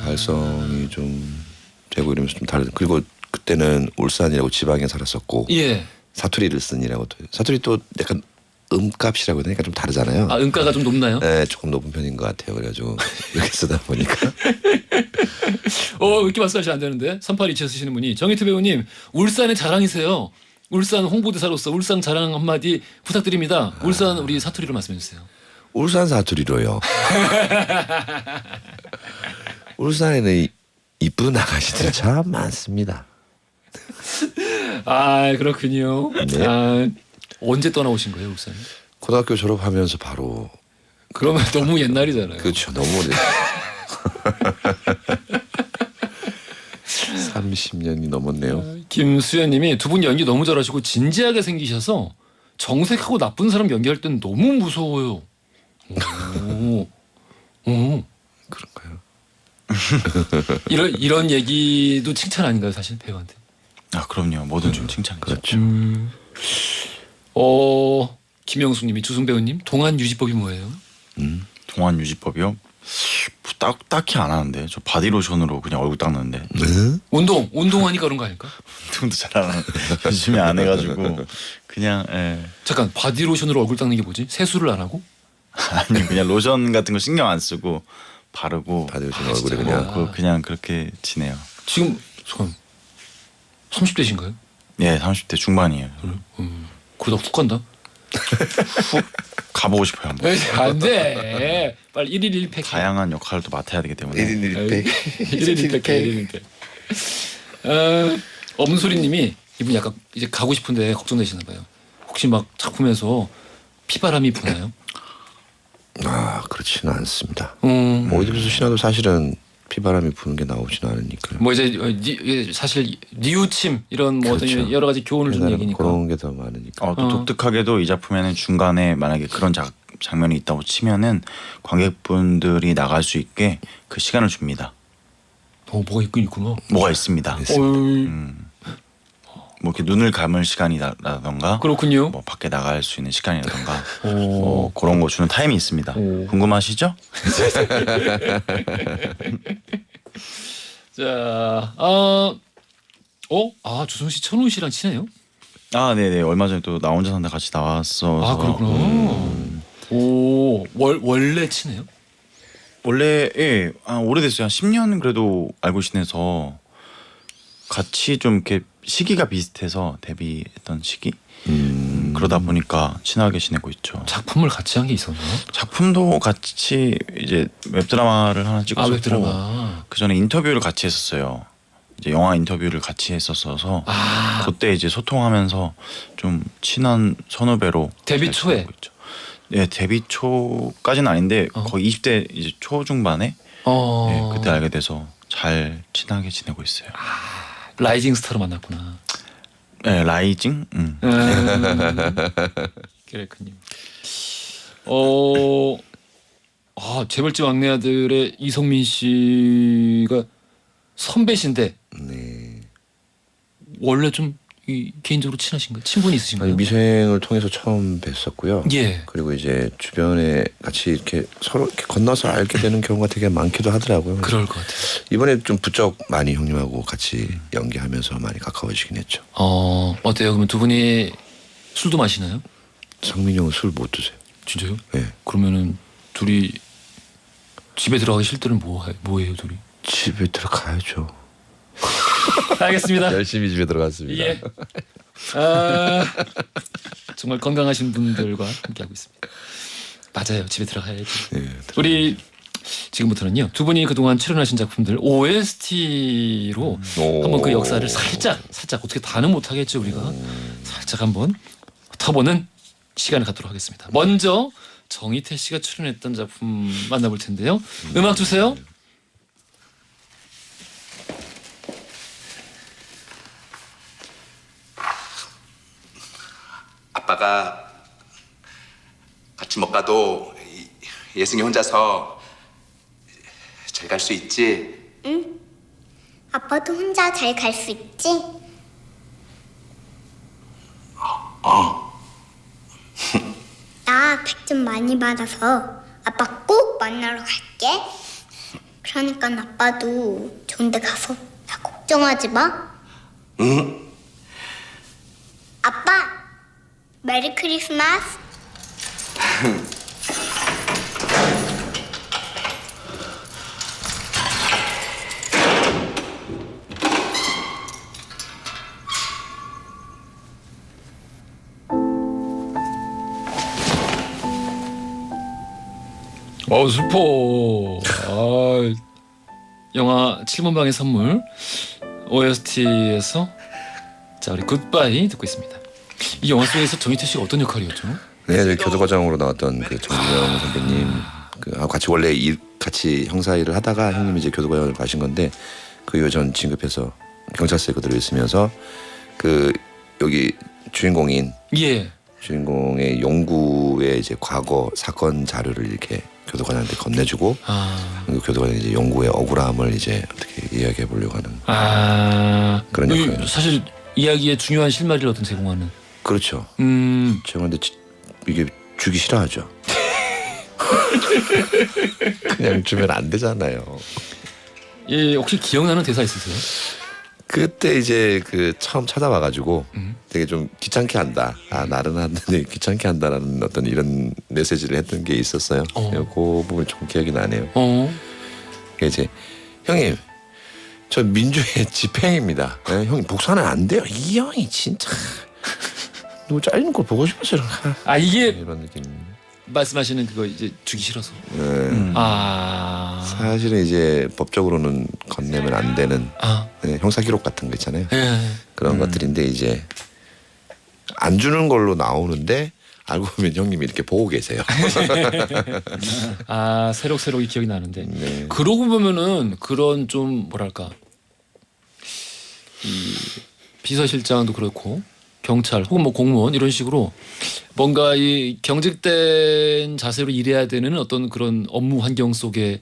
발성이 좀 되고 이러면서 좀 다른. 그리고 그때는 울산이라고 지방에 살았었고 예. 사투리를 쓴이라고 또 사투리 또 약간 음값이라고 해야 되니까 좀 다르잖아요. 음가가 좀 높나요? 네, 조금 높은 편인 것 같아요. 그래가지고 이렇게 쓰다 보니까 이렇게 말씀하시면 안 되는데 3827 쓰시는 분이 정희태 배우님 울산의 자랑이세요. 울산 홍보대사로서 울산 자랑 한마디 부탁드립니다. 울산 우리 사투리로 말씀해 주세요. 울산 사투리로요. 울산에는 이쁜 아가씨들 참 많습니다. 그렇군요. 네. 언제 떠나오신 거예요 울산? 고등학교 졸업하면서 바로. 그러면 너무 옛날이잖아요. 그렇죠. 너무 오래. 30년이 넘었네요. 김수현님이 두 분 연기 너무 잘하시고 진지하게 생기셔서 정색하고 나쁜 사람 연기할 땐 너무 무서워요. 오. 그런가요? 이런 얘기도 칭찬 아닌가요 사실 배우한테? 그럼요. 뭐든 좀 칭찬이죠. 그렇죠. 김영숙님이 주승 배우님 동안 유지법이 뭐예요? 동안 유지법이요? 딱히 안 하는데 저 바디로션으로 그냥 얼굴 닦는데 네? 운동하니까 그런 거 아닐까? 운동도 잘 안 하는 열심히 안 해가지고 그냥 잠깐 바디로션으로 얼굴 닦는 게 뭐지? 세수를 안 하고? 아니 그냥 로션 같은 거 신경 안 쓰고 바르고 바디로션 얼굴에 그냥. 그냥 그렇게 지내요. 지금 잠깐 30대신가요? 예, 30대 중반이에요. 그러다 훅 간다. 훅 가보고 싶어요. 한번. 안 돼. 빨리 1일 1팩. 다양한 역할을 또 맡아야 되기 때문에 1인 1팩. 1일 1팩. 1일 1팩. 엄소리님이 이분 약간 이제 가고 싶은데 걱정되시나 봐요. 혹시 막 작품에서 피바람이 부나요? 아 그렇지는 않습니다. 음. 뭐 어디서 신화도 사실은 피바람이 부는 게 나오지는 않으니까요. 뭐 이제 사실 뉘우침 이런 뭐 어떤 그렇죠. 여러 가지 교훈을 주는 얘기니까. 그런 게 더 많으니까. 또 독특하게도 이 작품에는 중간에 만약에 그런 장면이 있다고 치면은 관객분들이 나갈 수 있게 그 시간을 줍니다. 뭐가 있긴 있구나. 뭐가 있습니다. 뭐 이렇게 눈을 감을 시간이라던가 그렇군요. 뭐 밖에 나갈 수 있는 시간이라던가 오. 뭐 그런 거 주는 타임이 있습니다. 오. 궁금하시죠? 자, 주성 씨, 천훈 씨랑 친해요? 아, 네네. 얼마 전에 또 나 혼자 산다 같이 나왔어서. 아, 그렇구나. 오, 원래 친해요? 원래 오래됐어요. 한 10년 그래도 알고 지내서 같이 좀 이렇게 시기가 비슷해서 데뷔했던 시기. 그러다 보니까 친하게 지내고 있죠. 작품을 같이 한 게 있었나요? 작품도 같이 이제 웹드라마를 하나 찍었었고 웹드라마. 그 전에 인터뷰를 같이 했었어요. 이제 영화 인터뷰를 같이 했었어서 그때 이제 소통하면서 좀 친한 선후배로 데뷔 잘 초에? 지내고 있죠. 네, 데뷔 초까지는 아닌데 거의 20대 이제 초중반에 네, 그때 알게 돼서 잘 친하게 지내고 있어요. 라이징 스타로 만났구나. 네, 라이징. 그랬군요. 재벌집 막내 아들의 이성민 씨가 선배신데 네. 원래 좀 개인적으로 친하신가요? 친분이 있으신가요? 아니, 미생을 통해서 처음 뵀었고요. 예. 그리고 이제 주변에 같이 이렇게 서로 이렇게 건너서 알게 되는 경우가 되게 많기도 하더라고요. 그럴 것 같아요. 이번에 좀 부쩍 많이 형님하고 같이 연기하면서 많이 가까워지긴 했죠. 어때요? 그러면 두 분이 술도 마시나요? 성민이 형은 술 못 드세요. 진짜요? 네. 그러면은 둘이 집에 들어가기 싫을 때는 뭐해요 둘이? 집에 들어가야죠. 알겠습니다. 열심히 집에 들어갔습니다. 예. 정말 건강하신 분들과 함께하고 있습니다. 맞아요. 집에 들어가야지. 네, 우리 지금부터는요. 두 분이 그동안 출연하신 작품들 OST로 한번 그 역사를 살짝 어떻게 다는 못하겠죠 우리가. 살짝 한번 훑어보는 시간을 갖도록 하겠습니다. 먼저 정희태 씨가 출연했던 작품 만나볼 텐데요. 음악 주세요. 아빠가 같이 못 가도 예승이 혼자서 잘 갈 수 있지? 아빠도 혼자 잘 갈 수 있지? 나 100점 많이 받아서 아빠 꼭 만나러 갈게. 그러니까 아빠도 좋은 데 가서 나 걱정하지 마. 응? 아빠, 메리 크리스마스. 슬퍼. 영화 7번 방의 선물 OST에서 자 우리 굿바이 듣고 있습니다. 이 영화 속에서 정희태 씨가 어떤 역할이었죠? 네, 저 교도과장으로 나왔던 그 정진영 선배님 같이 원래 같이 형사 일을 하다가 형님이 이제 교도과장을 가신 건데 그 이후 전 진급해서 경찰서에 그대로 있으면서 그 여기 주인공인 주인공의 용구의 이제 과거 사건 자료를 이렇게 교도관한테 건네주고 그 교도관이 이제 용구의 억울함을 이제 어떻게 이야기해 보려고 하는 그런 역할이에요. 사실 이야기의 중요한 실마리를 어떤 제공하는. 그렇죠. 제가 근데 이게 주기 싫어하죠. 그냥 주면 안 되잖아요. 예, 혹시 기억나는 대사 있으세요? 그때 이제 그 처음 찾아와가지고 되게 좀 귀찮게 한다. 나른한데 귀찮게 한다라는 어떤 이런 메시지를 했던 게 있었어요. 그 부분이 좀 기억이 나네요. 이제 형님 저 민주의 집행입니다. 형님 복수하면 안 돼요. 이 형이 진짜 누구 잘리는 걸 보고 싶었어요. 아 이게 이런 느낌. 말씀하시는 그거 이제 주기 싫어서. 네. 아. 사실은 이제 법적으로는 건네면 안 되는 아. 형사 기록 같은 거 있잖아요. 예. 그런 것들인데 이제 안 주는 걸로 나오는데 알고 보면 형님이 이렇게 보고 계세요. 아 새록새록 이 기억이 나는데 네. 그러고 보면은 그런 좀 뭐랄까 이 비서실장도 그렇고 경찰 혹은 뭐 공무원 이런 식으로 뭔가 이 경직된 자세로 일해야 되는 어떤 그런 업무 환경 속에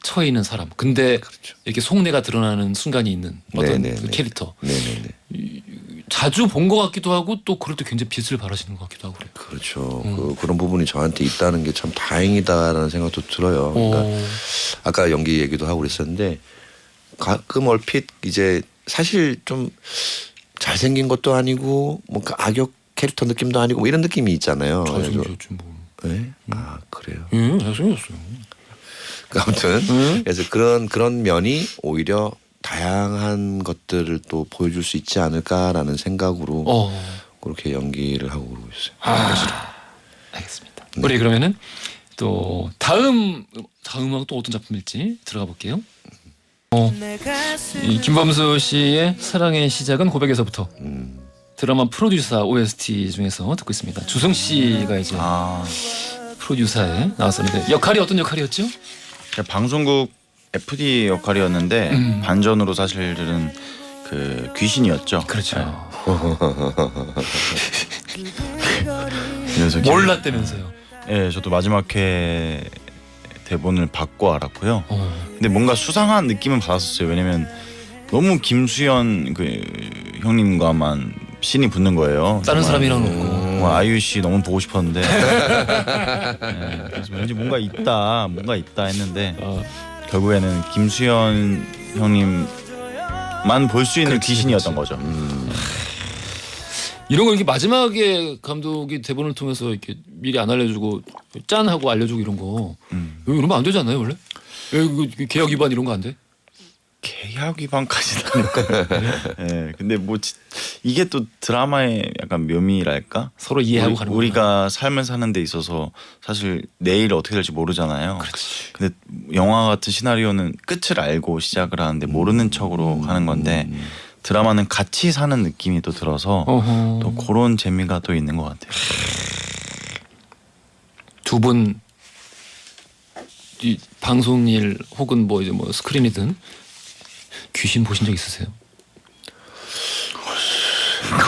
처해 있는 사람. 근데 이렇게 속내가 드러나는 순간이 있는 어떤 네네네. 그 캐릭터. 네네네. 자주 본 것 같기도 하고 또 그럴 때 굉장히 빛을 발하시는 것 같기도 하고 그래요. 그렇죠. 그런 부분이 저한테 있다는 게 참 다행이다라는 생각도 들어요. 그러니까 아까 연기 얘기도 하고 그랬었는데 가끔 얼핏 이제 사실 좀 잘생긴 것도 아니고 뭔가 악역 캐릭터 느낌도 아니고 뭐 이런 느낌이 있잖아요. 잘생겼지 뭐. 네? 아 그래요. 예, 잘생겼어요. 아무튼 그래서 그런 면이 오히려 다양한 것들을 또 보여줄 수 있지 않을까라는 생각으로 그렇게 연기를 하고 그러고 있어요. 알겠습니다. 우리 그러면은 또 다음 음악은 또 어떤 작품일지 들어가 볼게요. 이 김범수 씨의 사랑의 시작은 고백에서부터 드라마 프로듀서 OST 중에서 듣고 있습니다. 주성 씨가 이제 프로듀서에 나왔었는데 역할이 어떤 역할이었죠? 방송국 FD 역할이었는데 반전으로 사실은 그 귀신이었죠. 그렇죠. 그래서 몰랐다면서요. 예, 저도 마지막 회 대본을 받고 알았고요. 근데 뭔가 수상한 느낌은 받았었어요. 왜냐면 너무 김수현 그 형님과만 씬이 붙는 거예요. 다른 정말. 사람이랑 없고. 아이유 씨 너무 보고 싶었는데 네, 그래서 왠지 뭔가 있다 했는데 결국에는 김수현 형님만 볼 수 있는 귀신이었던 거죠. 이런 거 이렇게 마지막에 감독이 대본을 통해서 이렇게 미리 안 알려주고 짠 하고 알려주고 이런 거 이러면 안 되지 않나요 원래? 이거 계약 위반 이런 거 안 돼? 계약 위반까지는 아닐까요? 네, 근데 뭐 이게 또 드라마의 약간 묘미랄까? 서로 이해하고 가는 거구나. 우리가 삶을 사는 데 있어서 사실 내일 어떻게 될지 모르잖아요. 근데 영화 같은 시나리오는 끝을 알고 시작을 하는데 모르는 척으로 하는 건데 드라마는 같이 사는 느낌이 또 들어서 또 그런 재미가 또 있는 것 같아요. 두 분 이 방송일 혹은 뭐 이제 뭐 스크린이든 귀신 보신 적 있으세요?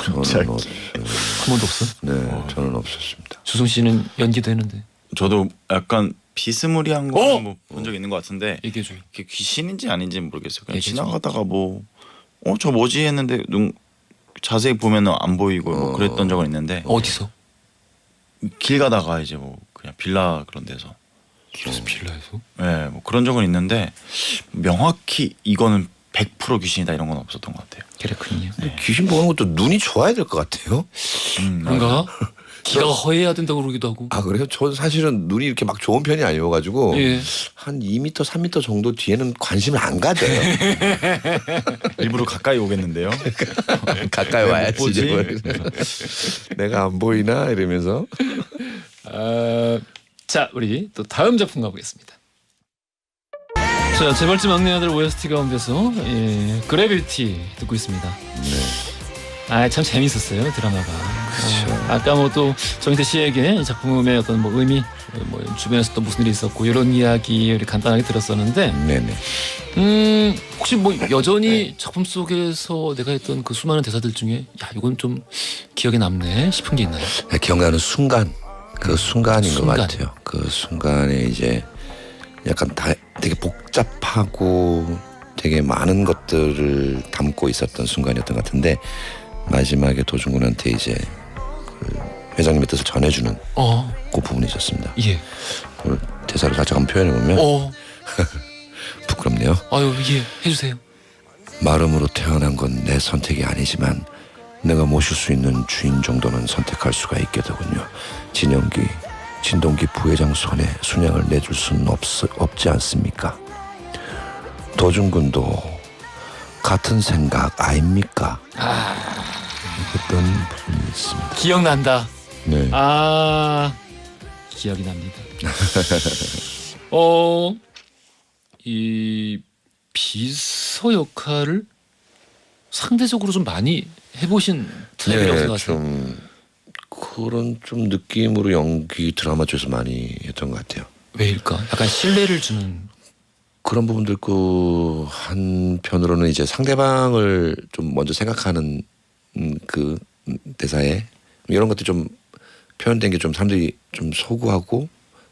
저는 없어요. 한 번도 없어? 네, 저는 없었습니다. 주성 씨는 연기도 했는데 저도 약간 비스무리한 거 뭐 본 적 있는 것 같은데 얘기해줘. 그게 귀신인지 아닌지 모르겠어요. 그냥 얘기해줘. 지나가다가 뭐 저 뭐지 했는데 자세히 보면은 안 보이고 뭐 그랬던 적은 있는데 어디서? 길 가다가 이제 뭐 그냥 빌라 그런 데서 길에서 빌라에서? 네, 뭐 그런 적은 있는데 명확히 이거는 100% 귀신이다 이런 건 없었던 것 같아요. 그렇군요. 귀신 보는 것도 눈이 좋아야 될 것 같아요. 그런가? 기가 허해야 된다고 그러기도 하고. 아 그래요? 전 사실은 눈이 이렇게 막 좋은 편이 아니어가지고 예. 한 2m, 3m 정도 뒤에는 관심을 안 가져요. 일부러 가까이 오겠는데요. 가까이 와야지. 보지? 내가 안 보이나 이러면서. 자, 우리 또 다음 작품 가보겠습니다. 자, 재벌집 막내 아들 OST 가운데서 그래비티 듣고 있습니다. 참 재밌었어요 드라마가. 아까 뭐 또 정희태 씨에게 이 작품의 어떤 뭐 의미, 뭐 주변에서 또 무슨 일이 있었고 이런 이야기 우리 간단하게 들었었는데, 네네. 혹시 뭐 여전히 작품 속에서 내가 했던 그 수많은 대사들 중에 야 이건 좀 기억에 남네 싶은 게 있나요? 기억나는 순간, 그 순간인 순간. 것 같아요. 그 순간에 이제 약간 되게 복잡하고 되게 많은 것들을 담고 있었던 순간이었던 것 같은데 마지막에 도준군한테 이제 그 회장님의 뜻을 전해주는 그 부분이 있었습니다. 예. 그 대사를 살짝 한번 표현해보면 부끄럽네요. 아유 예 해주세요. 마름으로 태어난 건 내 선택이 아니지만 내가 모실 수 있는 주인 정도는 선택할 수가 있게 되군요. 진동기 부회장 손에 순양을 내줄 수는 없지 않습니까? 도준군도 같은 생각 아닙니까? 했던 부분이 있습니다. 기억난다. 네. 기억이 납니다. 이 비서 역할을 상대적으로 좀 많이 해보신 타입이라고 생각하세요? 좀 그런 좀 느낌으로 연기 드라마 쪽에서 많이 했던 것 같아요. 왜일까? 약간 신뢰를 주는. 그런 부분들 그 한편으로는 이제 상대방을 좀 먼저 생각하는 그 대사에 이런 것들 좀 표현된 게 좀 사람들이 좀 소구하고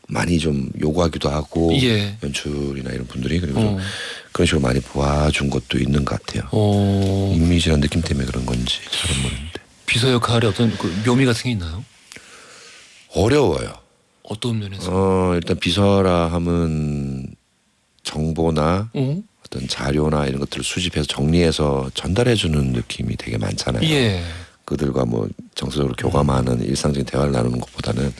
많이 좀 요구하기도 하고 예. 연출이나 이런 분들이 그리고 좀 그런 식으로 많이 보아준 것도 있는 것 같아요. 어, 이미지나 느낌 때문에 그런 건지 잘은 모르는데 비서 역할에 어떤 그 묘미 같은 게 있나요? 어려워요. 어떤 면에서? 일단 비서라 하면 정보나 어떤 자료나 이런 것들을 수집해서 정리해서 전달해주는 느낌이 되게 많잖아요. 예. 그들과 뭐 정서적으로 교감하는 일상적인 대화를 나누는 것보다는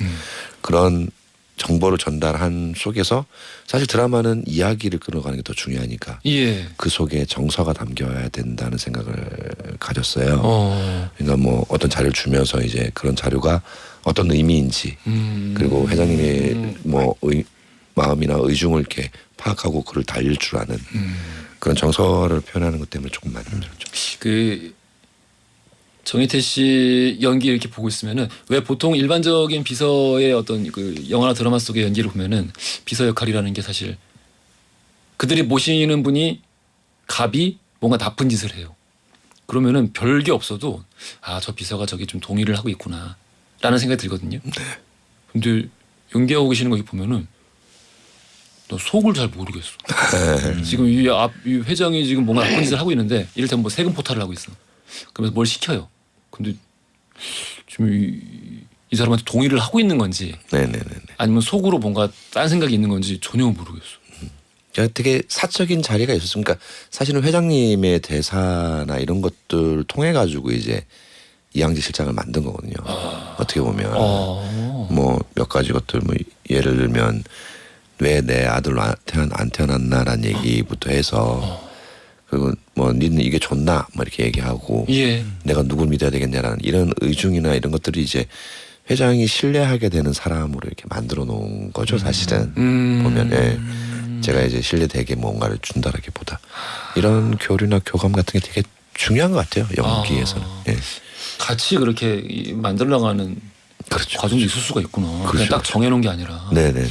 그런 정보를 전달한 속에서 사실 드라마는 이야기를 끌어가는 게 더 중요하니까 예. 그 속에 정서가 담겨야 된다는 생각을 가졌어요. 어. 그러니까 뭐 어떤 자료를 주면서 이제 그런 자료가 어떤 의미인지 그리고 회장님의 뭐 마음이나 의중을 이렇게 파악하고 그를 달릴 줄 아는 그런 정서를 표현하는 것 때문에 조금 많이 힘들었죠. 그 정희태 씨 연기 이렇게 보고 있으면은 왜 보통 일반적인 비서의 어떤 그 영화나 드라마 속의 연기를 보면은 비서 역할이라는 게 사실 그들이 모시는 분이 갑이 뭔가 나쁜 짓을 해요. 그러면은 별게 없어도 저 비서가 저기 좀 동의를 하고 있구나라는 생각이 들거든요. 근데 연기하고 계시는 거 보면은 너 속을 잘 모르겠어. 지금 이 회장이 지금 뭔가 나쁜 짓을 하고 있는데 이를테면 뭐 세금 포탈을 하고 있어. 그러면서 뭘 시켜요. 근데 지금 이 사람한테 동의를 하고 있는 건지 네네네. 아니면 속으로 뭔가 딴 생각이 있는 건지 전혀 모르겠어. 되게 사적인 자리가 있었으니까 그러니까 사실은 회장님의 대사나 이런 것들 통해 가지고 이제 이양재 실장을 만든 거거든요. 어떻게 보면 뭐 몇 가지 것들 뭐 예를 들면 왜 내 아들로 안 태어났나라는 얘기부터 해서 그리고 뭐 니는 이게 좋나 뭐 이렇게 얘기하고 예. 내가 누굴 믿어야 되겠냐라는 이런 의중이나 이런 것들이 이제 회장이 신뢰하게 되는 사람으로 이렇게 만들어 놓은 거죠 사실은 보면 제가 이제 신뢰되게 뭔가를 준다라기보다 이런 교류나 교감 같은 게 되게 중요한 것 같아요 연기에서는. 예. 같이 그렇게 만들어 나가는 그렇죠. 과정도 있을 수가 있구나. 그냥 그렇죠. 딱 정해놓은 게 아니라. 네네네.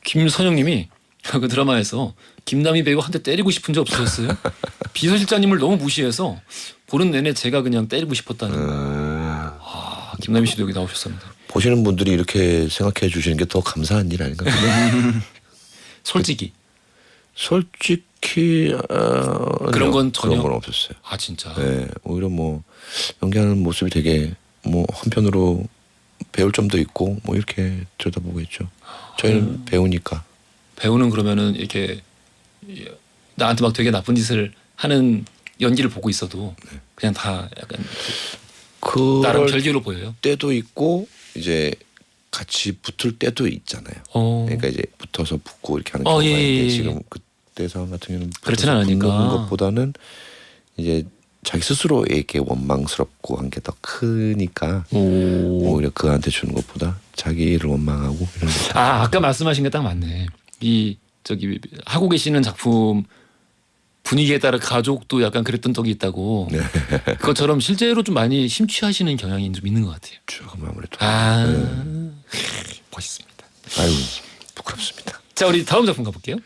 김선영님이 그 드라마에서 김남희 배우 한 대 때리고 싶은 적 없으셨어요? 비서실장님을 너무 무시해서 보는 내내 제가 그냥 때리고 싶었다는. 김남희 씨도 여기 나오셨습니다. 보시는 분들이 이렇게 생각해 주시는 게 더 감사한 일 아닌가. 솔직히 솔직히 그런 건 전혀? 그런 건 없었어요. 진짜. 네, 오히려 뭐 연기하는 모습이 되게 뭐 한편으로 배울 점도 있고 뭐 이렇게 들여다보고 있죠. 저희는 배우니까. 배우는 그러면은 이렇게 나한테 막 되게 나쁜 짓을 하는 연기를 보고 있어도 그냥 다 약간 나름 그럴 별개로 보여요. 때도 있고 이제 같이 붙을 때도 있잖아요. 그러니까 이제 붙어서 붙고 이렇게 하는 경우가 예, 있는데 예. 지금 그때 상황 같은 경우는 그렇진 붙어서 않으니까. 붙는 것보다는 이제 자기 스스로에게 원망스럽고 한 게 더 크니까 오히려 그한테 주는 것보다 자기를 원망하고 이런 거. 아까 말씀하신 게 딱 맞네. 이 저기 하고 계시는 작품 분위기에 따라 가족도 약간 그랬던 적이 있다고. 네. 그것처럼 실제로 좀 많이 심취하시는 경향이 좀 있는 것 같아요. 조금 아무래도. 멋있습니다. 아유 부끄럽습니다. 자, 우리 다음 작품 가볼게요.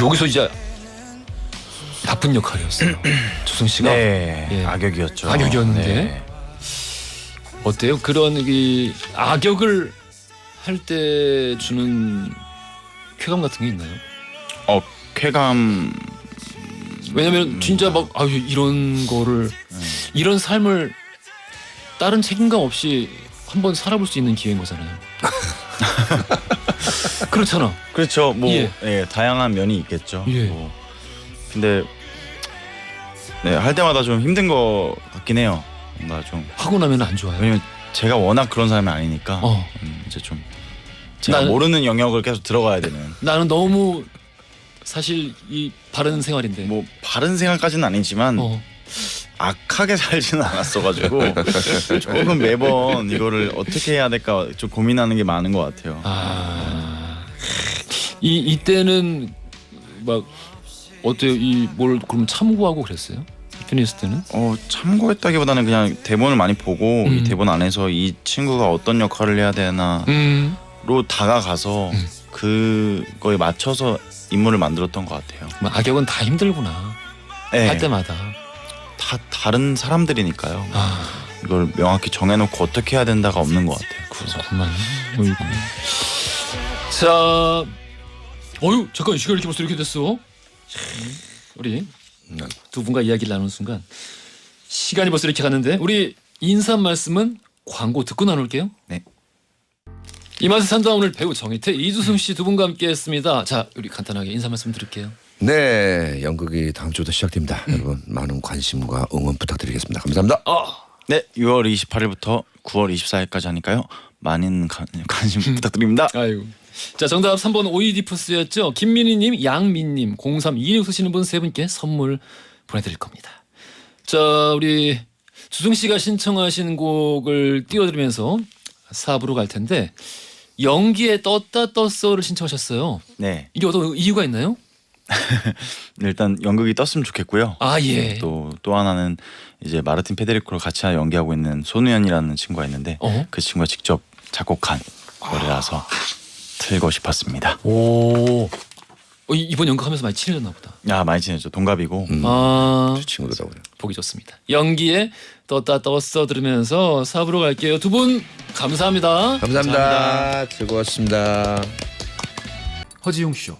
여기서 이제 나쁜 역할이었어요. 조승 씨가. 네, 예. 악역이었죠. 악역이었는데. 네. 어때요? 그런 이 악역을 할 때 주는 쾌감 같은 게 있나요? 쾌감. 왜냐면 진짜 막 이런 거를 이런 삶을 다른 책임감 없이 한번 살아볼 수 있는 기회인 거잖아요. 그렇잖아. 그렇죠. 뭐 예. 예, 다양한 면이 있겠죠. 예. 뭐. 근데 할 때마다 좀 힘든 거 같긴 해요. 뭔가 좀 하고 나면 안 좋아요. 왜냐면 제가 워낙 그런 사람이 아니니까 이제 좀 제가 모르는 영역을 계속 들어가야 되는. 나는 너무 사실 이 바른 생활인데 뭐 바른 생활까지는 아니지만 악하게 살지는 않았어가지고 조금 매번 이거를 어떻게 해야 될까 좀 고민하는 게 많은 것 같아요. 이때는 막 어때요? 이 뭘 그럼 참고하고 그랬어요? 피니스 때는? 참고했다기보다는 그냥 대본을 많이 보고 이 대본 안에서 이 친구가 어떤 역할을 해야 되나로 다가가서 그거에 맞춰서 인물을 만들었던 것 같아요. 뭐 악역은 다 힘들구나. 네. 할 때마다. 다 다른 사람들이니까요. 이걸 명확히 정해놓고 어떻게 해야 된다가 없는 것 같아요. 그렇구만. 어이구. 자, 잠깐 시간 이렇게 벌써 이렇게 됐어. 우리 두 분과 이야기를 나누는 순간 시간이 벌써 이렇게 갔는데 우리 인사 말씀은 광고 듣고 나눌게요. 네. 이 맛에 산다 오늘 배우 정희태, 이주승 씨 두 분과 함께했습니다. 자, 우리 간단하게 인사 말씀 드릴게요. 네, 연극이 다음 주부터 시작됩니다. 여러분 많은 관심과 응원 부탁드리겠습니다. 감사합니다. 네, 6월 28일부터 9월 24일까지 하니까요. 많은 관심 부탁드립니다. 아이고. 자, 정답 3번 오이디푸스였죠. 김민희님, 양민님, 0326 쓰시는 분 세 분께 선물 보내드릴 겁니다. 자, 우리 주승 씨가 신청하신 곡을 띄워드리면서 4부로 갈 텐데 연기에 떴다 떴어를 신청하셨어요. 네. 이게 어떤 이유가 있나요? 일단 연극이 떴으면 좋겠고요. 예. 또 하나는 이제 마르틴 페데리코를 같이 연기하고 있는 손우연이라는 친구가 있는데 그 친구가 직접 작곡한 노래라서 틀고 싶었습니다. 오. 이번 연극하면서 많이 친해졌나 보다. 많이 친해져. 동갑이고. 제 친구더라고요. 보기 좋습니다. 연기에 떴다 떴어 들으면서 4부로 갈게요. 두 분 감사합니다. 감사합니다. 즐거웠습니다. 허지용 쇼.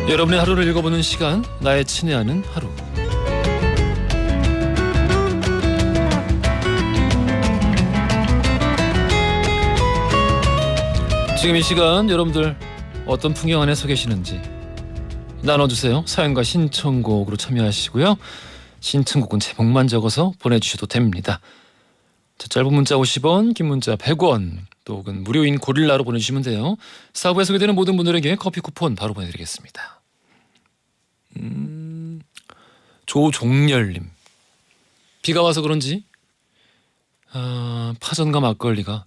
여러분의 하루를 읽어보는 시간, 나의 친애하는 하루. 지금 이 시간 여러분들 어떤 풍경 안에 서 계시는지 나눠주세요. 사연과 신청곡으로 참여하시고요. 신청곡은 제목만 적어서 보내주셔도 됩니다. 자, 짧은 문자 50원, 긴 문자 100원, 또 혹은 무료인 고릴라로 보내주시면 돼요. 4부에 소개되는 모든 분들에게 커피 쿠폰 바로 보내드리겠습니다. 조종렬님, 비가 와서 그런지 파전과 막걸리가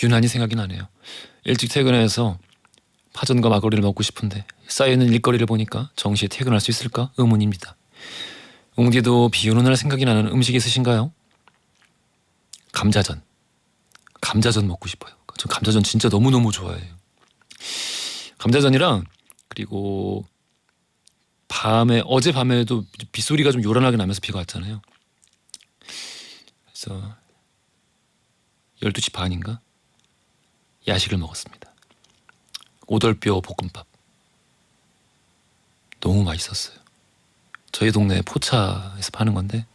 유난히 생각이 나네요. 일찍 퇴근해서 파전과 막걸리를 먹고 싶은데 쌓여있는 일거리를 보니까 정시에 퇴근할 수 있을까 의문입니다. 웅디도 비 오는 날 생각이 나는 음식 있으신가요? 감자전 먹고 싶어요. 저 감자전 진짜 너무너무 좋아해요. 감자전이랑 그리고 어젯밤에도 빗소리가 좀 요란하게 나면서 비가 왔잖아요. 그래서 12시 반인가 야식을 먹었습니다. 오돌뼈 볶음밥. 너무 맛있었어요. 저희 동네 포차에서 파는 건데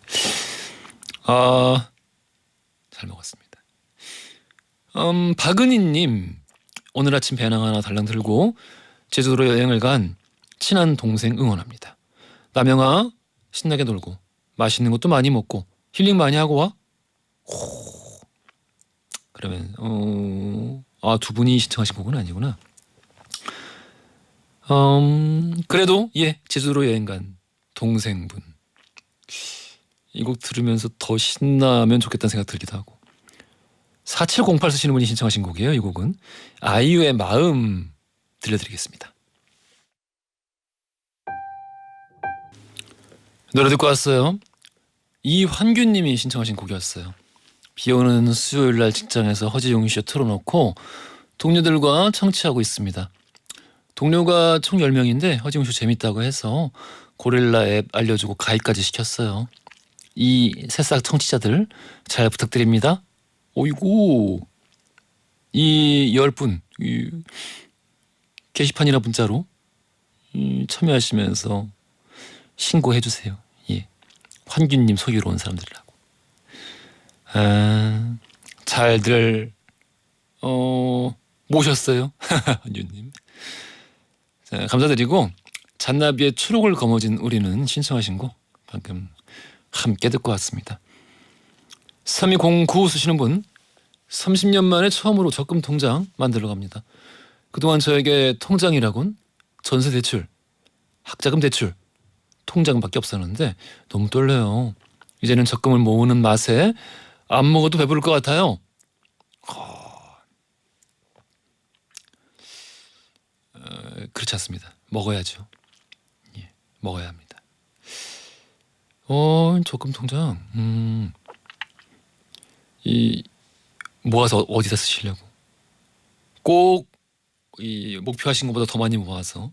잘 먹었습니다. 박은희님, 오늘 아침 배낭 하나 달랑 들고 제주도로 여행을 간 친한 동생 응원합니다. 남영아, 신나게 놀고 맛있는 것도 많이 먹고 힐링 많이 하고 와. 그러면 두 분이 신청하신 곡은 아니구나. 그래도 제주도로 여행 간 동생분, 이 곡 들으면서 더 신나면 좋겠다는 생각 들기도 하고. 4708 쓰시는 분이 신청하신 곡이에요. 이 곡은 아이유의 마음 들려드리겠습니다. 노래 듣고 왔어요. 이환규님이 신청하신 곡이었어요. 비오는 수요일날 직장에서 허지용 쇼 틀어놓고 동료들과 청취하고 있습니다. 동료가 총 10명인데 허지용 쇼 재밌다고 해서 고릴라 앱 알려주고 가입까지 시켰어요. 이 새싹 청취자들 잘 부탁드립니다. 오이고, 이 10분 게시판이나 문자로 참여하시면서 신고해주세요. 환규님 소유로운 사람들이라고. 잘들 모셨어요. 환규님. 자, 감사드리고 잔나비의 초록을 거머쥔 우리는 신청하신 곡 방금 함께 듣고 왔습니다. 3209 쓰시는 분, 30년 만에 처음으로 적금 통장 만들러 갑니다. 그동안 저에게 통장이라곤 전세 대출, 학자금 대출, 통장밖에 없었는데 너무 떨려요. 이제는 적금을 모으는 맛에 안 먹어도 배부를 것 같아요. 그렇지 않습니다. 먹어야죠. 예, 먹어야 합니다. 적금 통장. 이 모아서 어디다 쓰시려고? 꼭 이 목표하신 것보다 더 많이 모아서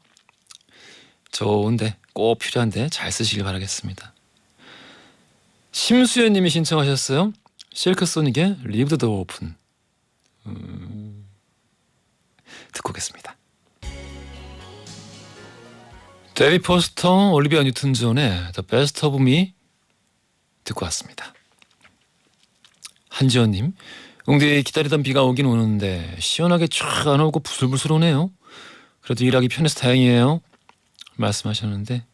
좋은데 꼭 필요한데 잘 쓰시길 바라겠습니다. 심수연님이 신청하셨어요. 실크소닉의 Leave the Door Open. 듣고 오겠습니다. 데이비 포스터, 올리비아 뉴튼 존의 The Best of Me 듣고 왔습니다. 한지연님, 웅디 기다리던 비가 오긴 오는데 시원하게 쫙 안 오고 부슬부슬 오네요. 그래도 일하기 편해서 다행이에요. 말씀하셨는데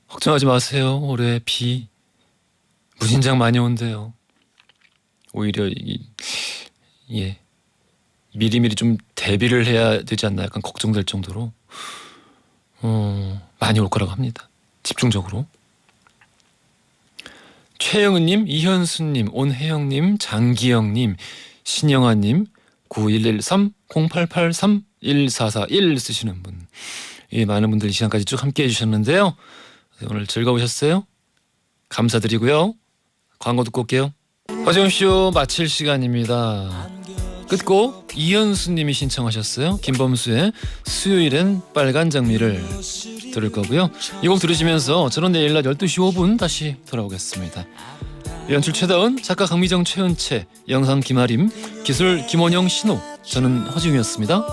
걱정하지 마세요. 올해 비 무진장 많이 온대요. 오히려 미리미리 좀 대비를 해야 되지 않나 약간 걱정될 정도로 많이 올 거라고 합니다. 집중적으로. 최영은님, 이현수님, 온혜영님, 장기영님, 신영아님, 9113, 0883, 1441 쓰시는 분. 많은 분들이 이 시간까지 쭉 함께 해주셨는데요. 오늘 즐거우셨어요? 감사드리고요. 광고 듣고 올게요. 허지웅쇼 마칠 시간입니다. 끝곡 이현수님이 신청하셨어요. 김범수의 수요일엔 빨간 장미를 들을 거고요. 이 곡 들으시면서 저는 내일 낮 12시 5분 다시 돌아오겠습니다. 연출 최다은, 작가 강미정, 최은채, 영상 김아림, 기술 김원영, 신호. 저는 허지웅이었습니다.